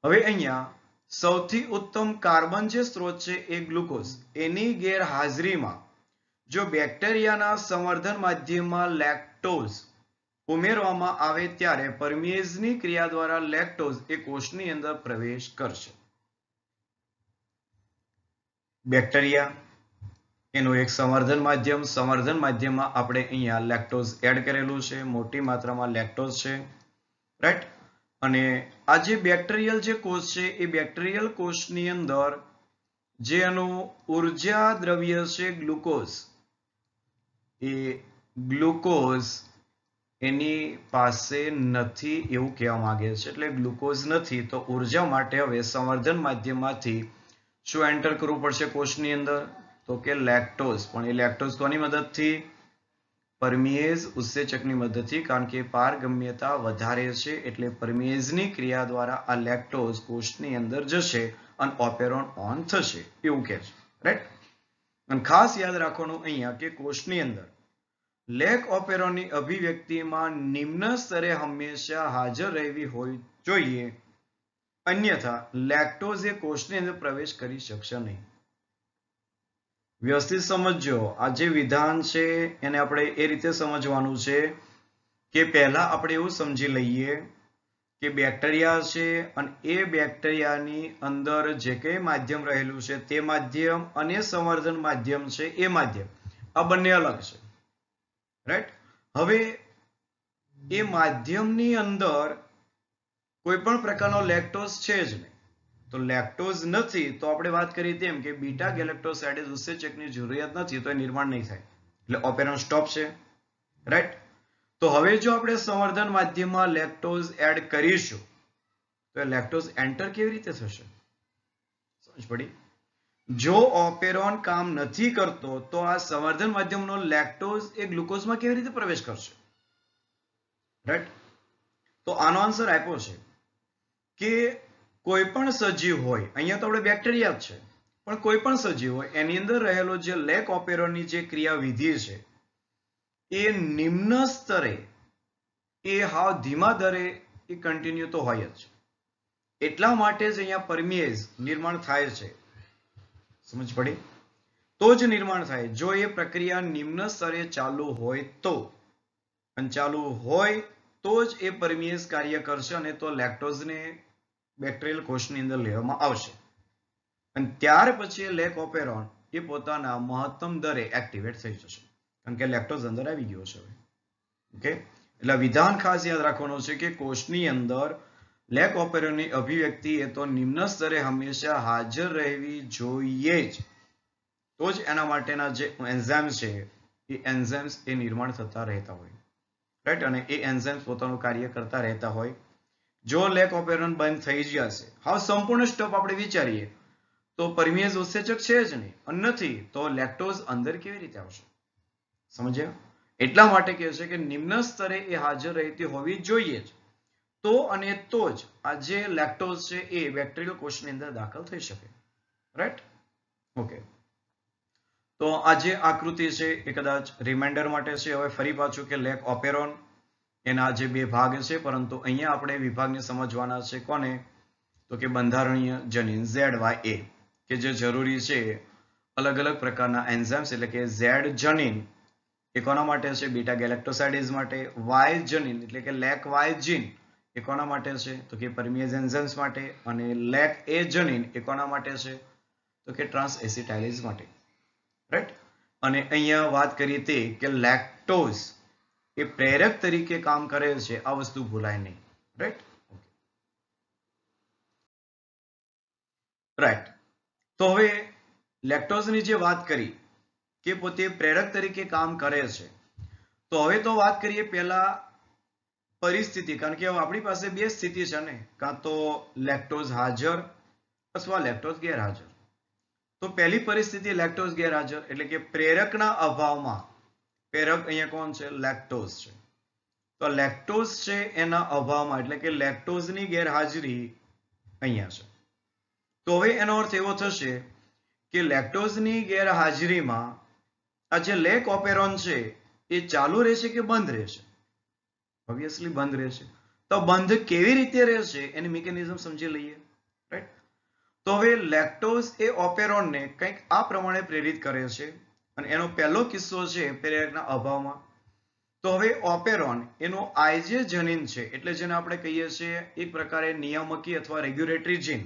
હવે અહીંયા સૌથી ઉત્તમ કાર્બન જે સ્ત્રોત છે એ ગ્લુકોઝ, એની ગેરહાજરીમાં જો બેક્ટેરિયાના સંવર્ધન માધ્યમમાં લેક્ટોઝ ઉમેરવામાં આવે ત્યારે પરમેઝની ક્રિયા દ્વારા લેક્ટોઝ એ કોષની અંદર પ્રવેશ કરશે. બેક્ટેરિયા એનું એક સંવર્ધન માધ્યમમાં આપણે અહીંયા લેક્ટોઝ એડ કરેલું છે, મોટી માત્રામાં લેક્ટોઝ છે. રાઈટ. અને આ જે બેક્ટેરિયલ જે કોષ છે એ બેક્ટેરિયલ કોષની અંદર જે એનું ઉર્જા દ્રવ્ય છે ગ્લુકોઝ, એ ગ્લુકોઝ એની પાસે નથી એવું કહેવા માંગે છે. એટલે ગ્લુકોઝ નથી તો ઉર્જા માટે હવે સંવર્ધન માધ્યમમાંથી શું એન્ટર કરવું પડશે કોષની અંદર? તો કે લેક્ટોઝ. પણ એ લેક્ટોઝ કોની મદદથી? પરમેઝ ઉત્સેચકની મદદથી, કારણ કે પારગમ્યતા વધારે છે એટલે પરમેઝની ક્રિયા દ્વારા આ લેક્ટોઝ કોષની અંદર જશે અને ઓપેરોન ઓન થશે એવું કહે છે. રાઈટ. અને ખાસ યાદ રાખવાનું અહીંયા કે કોષની અંદર લેક ઓપેરોનની અભિવ્યક્તિમાં નિમ્ન સ્તરે હંમેશા હાજર રહેવી હોય જોઈએ, અન્યથા લેક્ટોઝ એ કોષની અંદર પ્રવેશ કરી શકશે નહીં. વ્યવસ્થિત સમજજો. આ જે વિધાન છે એને આપણે એ રીતે સમજવાનું છે કે પહેલા આપણે એવું સમજી લઈએ કે બેક્ટેરિયા છે અને એ બેક્ટેરિયાની અંદર જે કંઈ માધ્યમ રહેલું છે તે માધ્યમ અને સંવર્ધન માધ્યમ છે એ માધ્યમ આ બંને અલગ છે. રાઈટ. હવે એ માધ્યમની અંદર કોઈ પણ પ્રકારનો લેક્ટોઝ છે જ નહીં. તો લેક્ટોઝ નથી તો આપણે વાત કરી તેમ કે બીટા ગેલેક્ટોસાઇડેઝ ઉત્સેચકની જરૂરિયાત નથી તો એ નિર્માણ નહીં થાય, એટલે ઓપેરોન સ્ટોપ છે. રાઈટ. તો હવે જો આપણે સંવર્ધન માધ્યમમાં લેક્ટોઝ એડ કરીશું તો એ લેક્ટોઝ એન્ટર કેવી રીતે થશે? સમજ પડી? જો ઓપેરોન કામ નથી કરતો તો આ સંવર્ધન માધ્યમનો લેક્ટોઝ એ ગ્લુકોઝમાં કેવી રીતે પ્રવેશ કરશે? રાઈટ. તો આનો આન્સર આપ્યો છે કે કોઈ પણ સજીવ હોય, અહીંયા તો આપણે બેક્ટેરિયા જ છે, પણ કોઈ પણ સજીવ હોય એની અંદર રહેલો જે લેક ઓપેરોનની જે ક્રિયાવિધિ છે એ નિમ્ન સ્તરે, એ હાવ ધીમા દરે એ કન્ટિન્યુ તો હોય જ. એટલા માટે જ અહીંયા પરમેઝ નિર્માણ થાય છે. સમજ પડી? તો જ નિર્માણ થાય. જો એ પ્રક્રિયા નિમ્ન સ્તરે ચાલુ હોય તો, અને ચાલુ હોય તો જ એ પરમેઝ કાર્ય કરશે અને તો લેક્ટોઝને બેક્ટેરિયલ કોષની અંદર લેવામાં આવશે અને ત્યાર પછી લેક ઓપેરોન એ પોતાના મહત્તમ દરે એક્ટિવેટ થઈ જશે, કારણ કે લેક્ટોઝ અંદર આવી ગયો છે. ઓકે. એટલે વિધાન ખાસ યાદ રાખવાનું છે કે કોષની અંદર લેક ઓપેરોનની અભિવ્યક્તિ એ તો નિમ્ન સ્તરે હંમેશા હાજર રહેવી જોઈએ જ, તો જ એના માટેના જે એન્ઝાઇમ્સ છે એ એન્ઝાઇમ્સ એ નિર્માણ થતા રહેતા હોય. રાઈટ. અને એ એન્ઝાઇમ્સ પોતાનું કાર્ય કરતા રહેતા હોય. જો લેક ઓપેરોન બંધ થઈ જશે, હવે સંપૂર્ણ સ્ટોપ આપણે વિચારીએ તો પરમેઝ ઉત્સેચક છે જ નહીં અને નથી તો લેક્ટોઝ અંદર કેવી રીતે આવશે? સમજ્યા? એટલા માટે કહે છે કે નિમ્ન સ્તરે એ હાજર રહેતી હોવી જોઈએ જ, તો અને તો જ આ જે લેક્ટોઝ છે એ બેક્ટેરિયલ કોષની અંદર દાખલ થઈ શકે. રાઈટ. ઓકે. તો આ જે આકૃતિ છે એ કદાચ રિમાઇન્ડર માટે છે. હવે ફરી પાછું કે લેક ઓપેરોન એના જે બે ભાગ છે, પરંતુ અહીંયા આપણે વિભાગને સમજવાના છે કોને? તો કે બંધારણીય જનીન ZYA કે જે જરૂરી છે અલગ અલગ પ્રકારના એન્ઝાઇમ્સ, એટલે કે ઝેડ જનીન એ કોના માટે છે? બીટા ગેલેક્ટોસાઇડેઝ માટે. વાય જનીન એટલે કે લેક વાય જીન એ કોના માટે છે? તો કે પરમેઝ એન્ઝાઇમ્સ માટે. અને લેક એ જનીન એ કોના માટે છે? તો કે ટ્રાન્સ એસિટાઇલેઝ માટે. રાઈટ. અને અહીંયા વાત કરી તે કે લેક્ટોઝ એ પ્રેરક તરીકે કામ કરે છે, આ વસ્તુ ભૂલાય નહીં. રાઈટ. રાઈટ. તો હવે લેક્ટોઝની જે વાત કરી કે પોતે પ્રેરક તરીકે કામ કરે છે, તો હવે તો વાત કરીએ પહેલા પરિસ્થિતિ, કારણ કે આપણી પાસે બે સ્થિતિ છે ને, કાં તો લેક્ટોઝ હાજર અથવા લેક્ટોઝ ગેરહાજર. તો પહેલી પરિસ્થિતિ લેક્ટોઝ ગેરહાજર એટલે કે પ્રેરકના અભાવમાં. પ્રેરક અહીંયા કોણ છે? લેક્ટોઝ છે. તો લેક્ટોઝ છે એના અભાવમાં એટલે કે લેક્ટોઝની ગેરહાજરી અહીંયા છે. તો હવે એનો અર્થ એવો થશે કે લેક્ટોઝની ગેરહાજરીમાં આ જે લેક ઓપેરોન છે એ ચાલુ રહેશે કે બંધ રહેશે? ઓબ્વિયસલી બંધ રહેશે. તો બંધ કેવી રીતે રહેશે એની મિકેનિઝમ સમજી લઈએ. રાઈટ. તો હવે લેક્ટોઝ એ ઓપેરોનને કંઈક આ પ્રમાણે પ્રેરિત કરે છે અને એનો પહેલો કિસ્સો છે પ્રેરકના અભાવમાં. તો હવે ઓપેરોન એનો આઈજે જનીન છે, એટલે જેને આપણે કહીએ છીએ એક પ્રકારે નિયામકી અથવા રેગ્યુલેટરી જીન.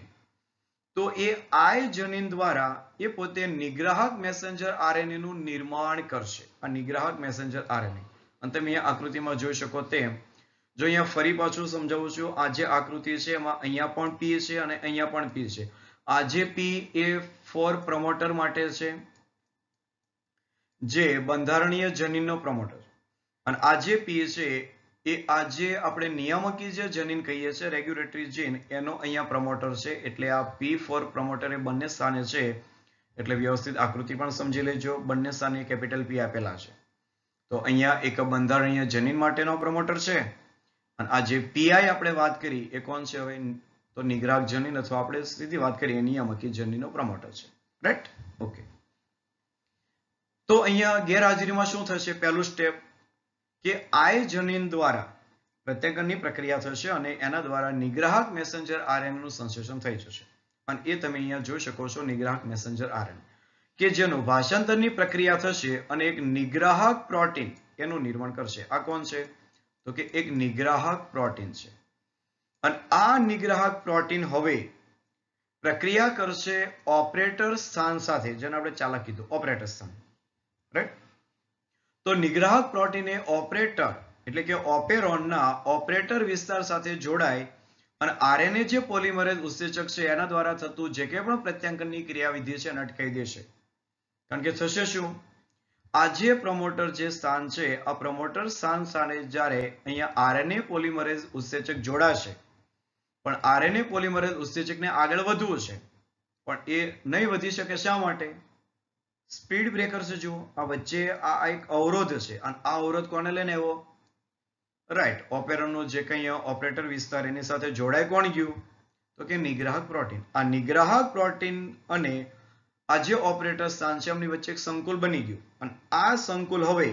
તો એ આઈ જનીન દ્વારા એ પોતે નિગ્રાહક મેસેન્જર આરએનએ નું નિર્માણ કરશે. આ નિગ્રાહક મેસેન્જર આરએનએ, અને તમે અહીંયા આકૃતિમાં જોઈ શકો તેમ, જો અહીંયા ફરી પાછું સમજાવું છું, આ જે આકૃતિ છે એમાં અહીંયા પણ પી છે અને અહીંયા પણ પી છે. આ જે પી એ ફોર પ્રમોટર માટે છે, જે બંધારણીય જનીનનો પ્રમોટર, અને આ જે પી છે એ આજે આપણે નિયામકી જે જનીન કહીએ છીએ રેગ્યુલેટરી જીન, એનો અહીંયા પ્રમોટર છે. એટલે આ P4 પ્રમોટર એ બંને સ્થાને છે. એટલે વ્યવસ્થિત આકૃતિ પણ સમજી લેજો. બંને સ્થાને કેપિટલ P આપેલા છે. તો અહીંયા એક બંધારણીય જનીન માટેનો પ્રમોટર છે, અને આ જે પીઆઈ આપણે વાત કરી એ કોણ છે? હવે તો નિગ્રાહક જનીન, અથવા આપણે સીધી વાત કરીએ નિયામકી જનીનનો પ્રમોટર છે. રાઈટ. ઓકે. તો અહીંયા ગેરહાજરીમાં શું થશે? પહેલું સ્ટેપ કે આઈ જનીન દ્વારા પ્રત્યાયનની પ્રક્રિયા થશે અને એના દ્વારા નિગ્રાહક મેસેન્જર આરએનએ નું સંશ્લેષણ થઈ જશે. અને એ તમે અહીંયા જોઈ શકો છો, નિગ્રાહક મેસેન્જર આરએનએ કે જેનું ભાષાંતરની પ્રક્રિયા થશે અને એક નિગ્રાહક પ્રોટીન એનું નિર્માણ કરશે. આ કોણ છે? તો કે એક નિગ્રાહક પ્રોટીન છે. અને આ નિગ્રાહક પ્રોટીન હવે પ્રક્રિયા કરશે ઓપરેટર સ્થાન સાથે, જેને આપણે ચાલક કીધું, ઓપરેટર સ્થાન. રાઈટ. તો નિગ્રાહક પ્રોટીન એ ઓપરેટર એટલે કે ઓપેરોનના ઓપરેટર વિસ્તાર સાથે જોડાય અને આરએનએ જે પોલિમરેઝ ઉત્સેચક છે એના દ્વારા થતું જે કંઈ પણ પ્રત્યાંકનની ક્રિયાવિધિ છે એને અટકાવી દેશે. કારણ કે થશે શું? આ જે પ્રમોટર જે સ્થાન છે, આ પ્રમોટર સ્થાન સાથે જ્યારે અહીંયા આરએનએ પોલિમરેઝ ઉત્સેચક જોડાશે, પણ આરએનએ પોલિમરેઝ ઉત્સેચકને આગળ વધવું છે, પણ એ નહીં વધી શકે. શા માટે? સ્પીડ બ્રેકર છે. જુઓ, આ વચ્ચે આ એક અવરોધ છે, અને આ અવરોધ કોને લઈને આવ્યો? રાઈટ, ઓપેરોનનો જે કંઈ ઓપરેટર વિસ્તાર એની સાથે જોડાય કોણ ગયું? તો કે નિગ્રાહક પ્રોટીન. આ નિગ્રાહક પ્રોટીન અને આ જે ઓપરેટર સ્થાન છે એમની વચ્ચે એક સંકુલ બની ગયું, અને આ સંકુલ હવે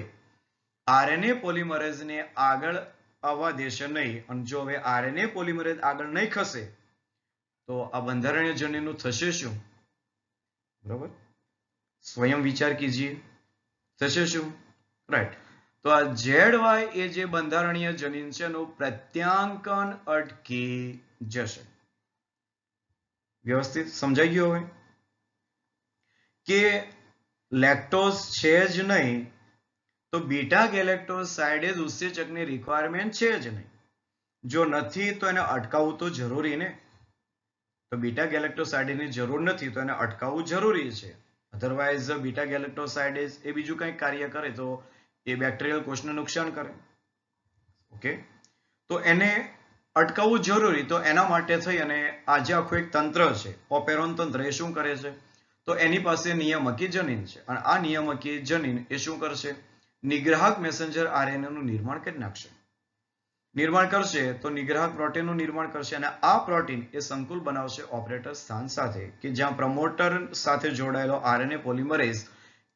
આરએનએ પોલિમરેઝને આગળ આવવા દેશે નહીં. અને જો હવે આરએનએ પોલિમરેઝ આગળ નહીં ખસે તો આ બંધારણીય જનીનનું થશે શું? બરોબર, સ્વયં વિચાર કીજીએ. થશે શું? રાઈટ. તો આ ZY એ જે બંધારણીય જનીન છે એનું પ્રત્યાંકન અટકી જશે. વ્યવસ્થિત સમજાઈ ગયું હવે કે લેક્ટોઝ છે જ નહીં તો બીટા ગેલેક્ટોઝ સાઇડેઝ ઉત્સેચકની રિક્વાયરમેન્ટ છે જ નહીં. જો નથી તો એને અટકાવવું તો જરૂરી ને. તો બીટા ગેલેક્ટોસાઇડેઝની જરૂર નથી તો એને અટકાવવું જરૂરી છે. અધરવાઇઝ બીટા ગેલેક્ટોસાઇડેઝ એ બીજું કંઈક કાર્ય કરે તો એ બેક્ટેરિયલ કોષને નુકસાન કરે. ઓકે, તો એને અટકાવવું જરૂરી. તો એના માટે થઈ અને આજે આખું એક તંત્ર છે, ઓપેરોન તંત્ર. એ શું કરે છે? તો એની પાસે નિયામકી જનીન છે, અને આ નિયામકી જનીન એ શું કરશે? નિગ્રાહક મેસેન્જર આરએનએ નું નિર્માણ કરી નાખશે. નિર્માણ કરશે તો નિગ્રાહક પ્રોટીનનું નિર્માણ કરશે, અને આ પ્રોટીન એ સંકુલ બનાવશે ઓપરેટર સ્થાન સાથે, કે જ્યાં પ્રમોટર સાથે જોડાયેલો આરએનએ પોલિમરેઝ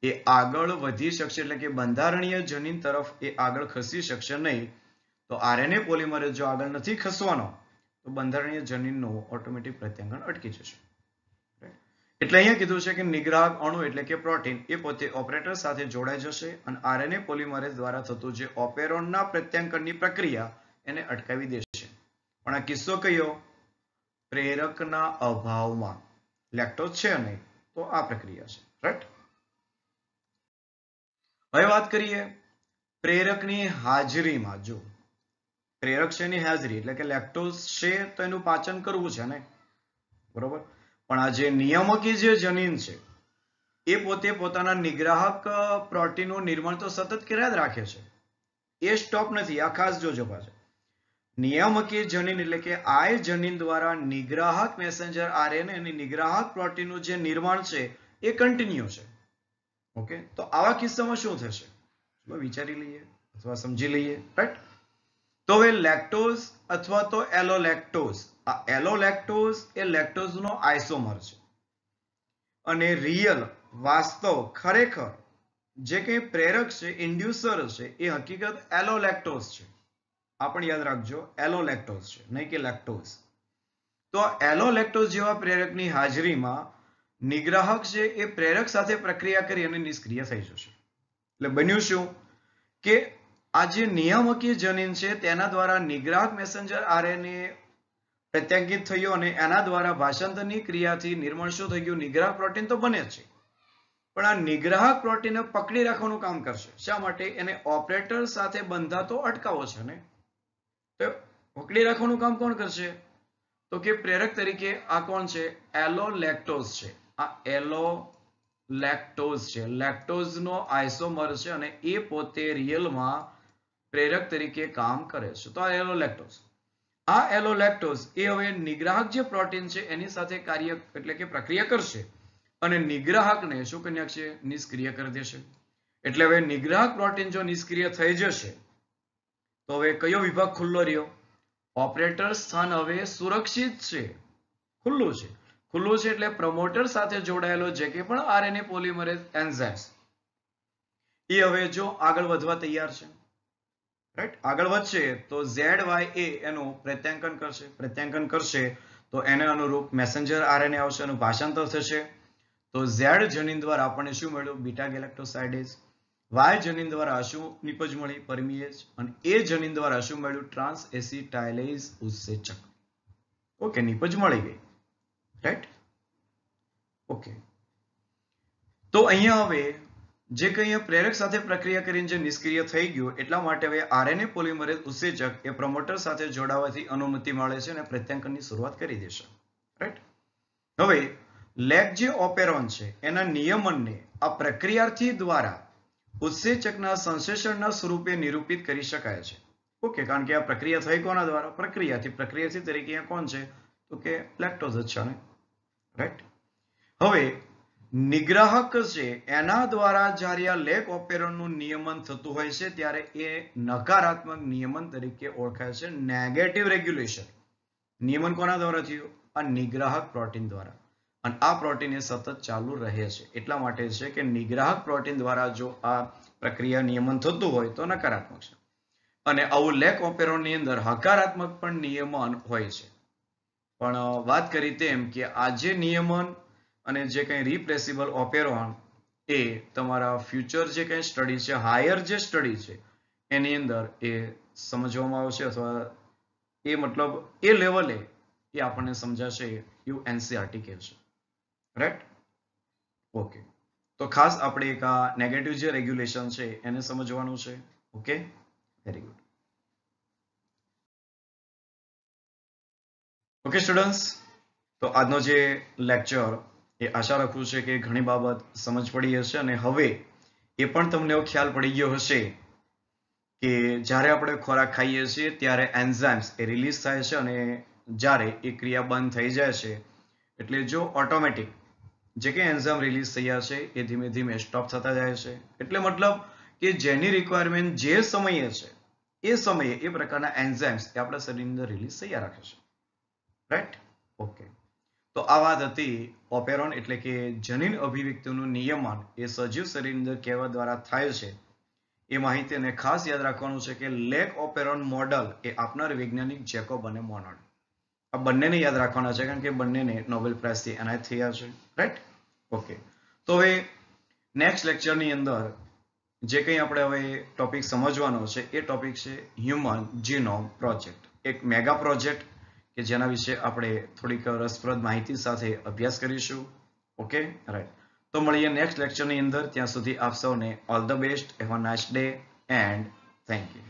એ આગળ વધી શકશે, એટલે કે બંધારણીય જનીન તરફ એ આગળ ખસી શકશે નહીં. તો આરએનએ પોલિમરેઝ જો આગળ નથી ખસવાનો તો બંધારણીય જનીનનું ઓટોમેટિક પ્રત્યાંકન અટકી જશે. એટલે અહીંયા કીધું છે કે નિગ્રાહક અણુ એટલે કે પ્રોટીન એ પોતે ઓપરેટર સાથે જોડાઈ જશે અને આરએનએ પોલિમરેઝ દ્વારા થતું જે ઓપેરોનના પ્રત્યાંકનની પ્રક્રિયા એને અટકાવી દેશે. પણ આ કિસ્સો કયો? પ્રેરકના અભાવમાં. લેક્ટોઝ છે નહીં તો આ પ્રક્રિયા છે. રાઈટ. હવે વાત કરીએ પ્રેરકની હાજરીમાં. જો પ્રેરક છે એની હાજરી એટલે કે લેક્ટોઝ છે તો એનું પાચન કરવું છે ને, બરોબર. પણ આ જે નિયામકી જે જનીન છે એ પોતે પોતાના નિગ્રાહક પ્રોટીનનું નિર્માણ તો સતત કર્યા જ રાખે છે. એ સ્ટોપ નથી. આ ખાસ જોજો પાછળ. નિયામકી જનીન એટલે કે આઈ જનીન દ્વારા નિગ્રાહક મેસેન્જર આરએનએ અને નિગ્રાહક પ્રોટીનનું જે નિર્માણ છે એ કન્ટિન્યુ છે. ઓકે, તો આવા કિસ્સામાં શું થશે? ચલો વિચારી લઈએ અથવા સમજી લઈએ. રાઈટ. તો હવે લેક્ટોઝ અથવા તો એલોલેક્ટોઝ આ એલોલેક્ટોઝ એ લેક્ટોઝનો આઇસોમર છે અને રિયલ વાસ્તવ ખરેખર જે કંઈ પ્રેરક છે ઇન્ડ્યુસર છે એ હકીકત એલોલેક્ટોઝ છે. આ પણ યાદ રાખજો, એલોલેક્ટોઝ છે, નહીં કે લેક્ટોઝ. તો એલોલેક્ટોઝ જેવા પ્રેરકની હાજરીમાં નિગ્રાહક છે એ પ્રેરક સાથે પ્રક્રિયા કરી અને નિષ્ક્રિય થઈ જશે. એટલે બન્યું શું કે આ જે નિયામકીય જનીન છે તેના દ્વારા નિગ્રાહક મેસેન્જર આરએનએ પ્રત્યાંકિત થયો અને એના દ્વારા ભાષાંતરની ક્રિયાથી નિર્માણ શું થઈ ગયું? નિગ્રાહક પ્રોટીન તો બને છે, પણ આ નિગ્રાહક પ્રોટીનને પકડી રાખવાનું કામ કરશે. શા માટે? એને ઓપરેટર સાથે બંધાતો અટકાવો છે ને, તો પકડી રાખવાનું કામ કોણ કરશે? તો કે પ્રેરક તરીકે આ કોણ છે? એલોલેક્ટોઝ છે. આ એલોલેક્ટોઝ છે, લેક્ટોઝનો આઇસોમર છે અને એ પોતે રિયલમાં પ્રેરક તરીકે કામ કરે છે. તો આ એલોલેક્ટોઝ, આ એલોલેક્ટોઝ એ હવે નિગ્રાહક જે પ્રોટીન છે એની સાથે કાર્ય એટલે કે પ્રક્રિયા કરશે અને નિગ્રાહકને શું કરી નાખશે? નિષ્ક્રિય કરી દેશે. એટલે હવે નિગ્રાહક પ્રોટીન જો નિષ્ક્રિય થઈ જશે તો હવે કયો વિભાગ ખુલ્લો રહ્યો? ઓપરેટર સ્થાન હવે સુરક્ષિત છે, ખુલ્લું છે. ખુલ્લું છે એટલે પ્રમોટર સાથે જોડાયેલો જે કે પણ આરએનએ પોલિમરેઝ એન્ઝાઇમ્સ એ હવે જો આગળ વધવા તૈયાર છે, રાઈટ? આગળ વધશે તો ZYA એનું પ્રત્યાંકન કરશે. પ્રત્યાંકન કરશે તો એને અનુરૂપ મેસેન્જર આરએનએ આવશે, એનું ભાષાંતર થશે. તો Z જનીન દ્વારા આપણને શું મળ્યું? બીટા ગેલેક્ટોસાઇડેઝ. Y જનીન દ્વારા શું નિપજ મળી? પરમિએઝ. અને A જનીન દ્વારા શું મળ્યું? ટ્રાન્સ એસિટાઇલેઝ ઉત્સેચક. ઓકે, નિપજ મળી ગઈ, રાઈટ? ઓકે, તો અહીંયા હવે જે કંઈ પ્રેરક સાથે પ્રક્રિયા કરીને જે નિષ્ક્રિય થઈ ગયું એટલા માટે હવે આરએનએ પોલિમરેઝ ઉત્સેચક એ પ્રમોટર સાથે જોડાવાથી અનુમતિ મળે છે અને પ્રત્યાંકનની શરૂઆત કરી દેશે, રાઈટ? હવે લેક જે ઓપેરોન છે એના નિયમનને આ પ્રક્રિયાર્થી દ્વારા ઉત્સેચકના સંશ્લેષણના સ્વરૂપે નિરૂપિત કરી શકાય છે. ઓકે, કારણ કે આ પ્રક્રિયા થઈ કોના દ્વારા? પ્રક્રિયાથી. પ્રક્રિયાથી તરીકે અહીંયા કોણ છે? તો કે લેક્ટોઝ જ છે, રાઈટ? હવે નિગ્રાહક છે એના દ્વારા જ્યારે આ લેક ઓપેરોનનું નિયમન થતું હોય છે ત્યારે એ નકારાત્મક નિયમન તરીકે ઓળખાય છે, નેગેટિવ રેગ્યુલેશન. નિયમન કોના દ્વારા થયું? આ નિગ્રાહક પ્રોટીન દ્વારા. અને આ પ્રોટીન એ સતત ચાલુ રહે છે. એટલા માટે છે કે નિગ્રાહક પ્રોટીન દ્વારા જો આ પ્રક્રિયા નિયમન થતું હોય તો નકારાત્મક છે, અને આવું લેક ઓપેરોનની અંદર હકારાત્મક પણ નિયમન હોય છે. પણ વાત કરી તેમ કે આ જે નિયમન અને જે કંઈ રિપ્લેસિબલ ઓપેરોન એ તમારા ફ્યુચર જે કંઈ સ્ટડી છે, હાયર જે સ્ટડી છે એની અંદર એ સમજવામાં આવશે, અથવા એ મતલબ એ લેવલે એ આપણને સમજાશે એવું એનસીઆરટી કહે છે, રાઈટ? ઓકે, તો ખાસ આપણે એક આ નેગેટિવ જે રેગ્યુલેશન છે એને સમજવાનું છે. Okay, very good. Okay students, તો આજનો જે લેક્ચર એ આશા રાખું છે કે ઘણી બાબત સમજ પડી હશે અને હવે એ પણ તમને એવો ખ્યાલ પડી ગયો હશે કે જ્યારે આપણે ખોરાક ખાઈએ છીએ ત્યારે એન્ઝાઇમ્સ એ રિલીઝ થાય છે અને જ્યારે એ ક્રિયા બંધ થઈ જાય છે એટલે જો ઓટોમેટિક જે કંઈ એન્ઝાઇમ રિલીઝ થયા છે એ ધીમે ધીમે સ્ટોપ થતા જાય છે. એટલે મતલબ કે જેની રિક્વાયરમેન્ટ જે સમયે છે એ સમયે એ પ્રકારના એન્ઝાઇમ્સ એ આપણા શરીરની અંદર રિલીઝ થયા રાખે છે, રાઈટ? ઓકે, તો આ વાત હતી ઓપેરોન એટલે કે જનીન અભિવ્યક્તિનું નિયમન એ સજીવ શરીરની અંદર કેવા દ્વારા થાય છે એ માહિતીને ખાસ યાદ રાખવાનું છે કે લેક ઓપેરોન મોડલ એ આપનાર વૈજ્ઞાનિક જેકોબ અને મોનડ, આ બંનેને યાદ રાખવાના છે કારણ કે બંનેને નોબેલ પ્રાઇઝથી એનાયત થયા છે, રાઈટ? ઓકે, તો હવે નેક્સ્ટ લેક્ચરની અંદર જે કંઈ આપણે હવે ટોપિક સમજવાનો છે એ ટોપિક છે હ્યુમન જીનોમ પ્રોજેક્ટ, એક મેગા પ્રોજેક્ટ કે જેના વિશે આપણે થોડીક રસપ્રદ માહિતી સાથે અભ્યાસ કરીશું. Okay, right? તો મળીએ નેક્સ્ટ લેક્ચરની અંદર. ત્યાં સુધી આપ સૌને all the best. Have a nice day and thank you.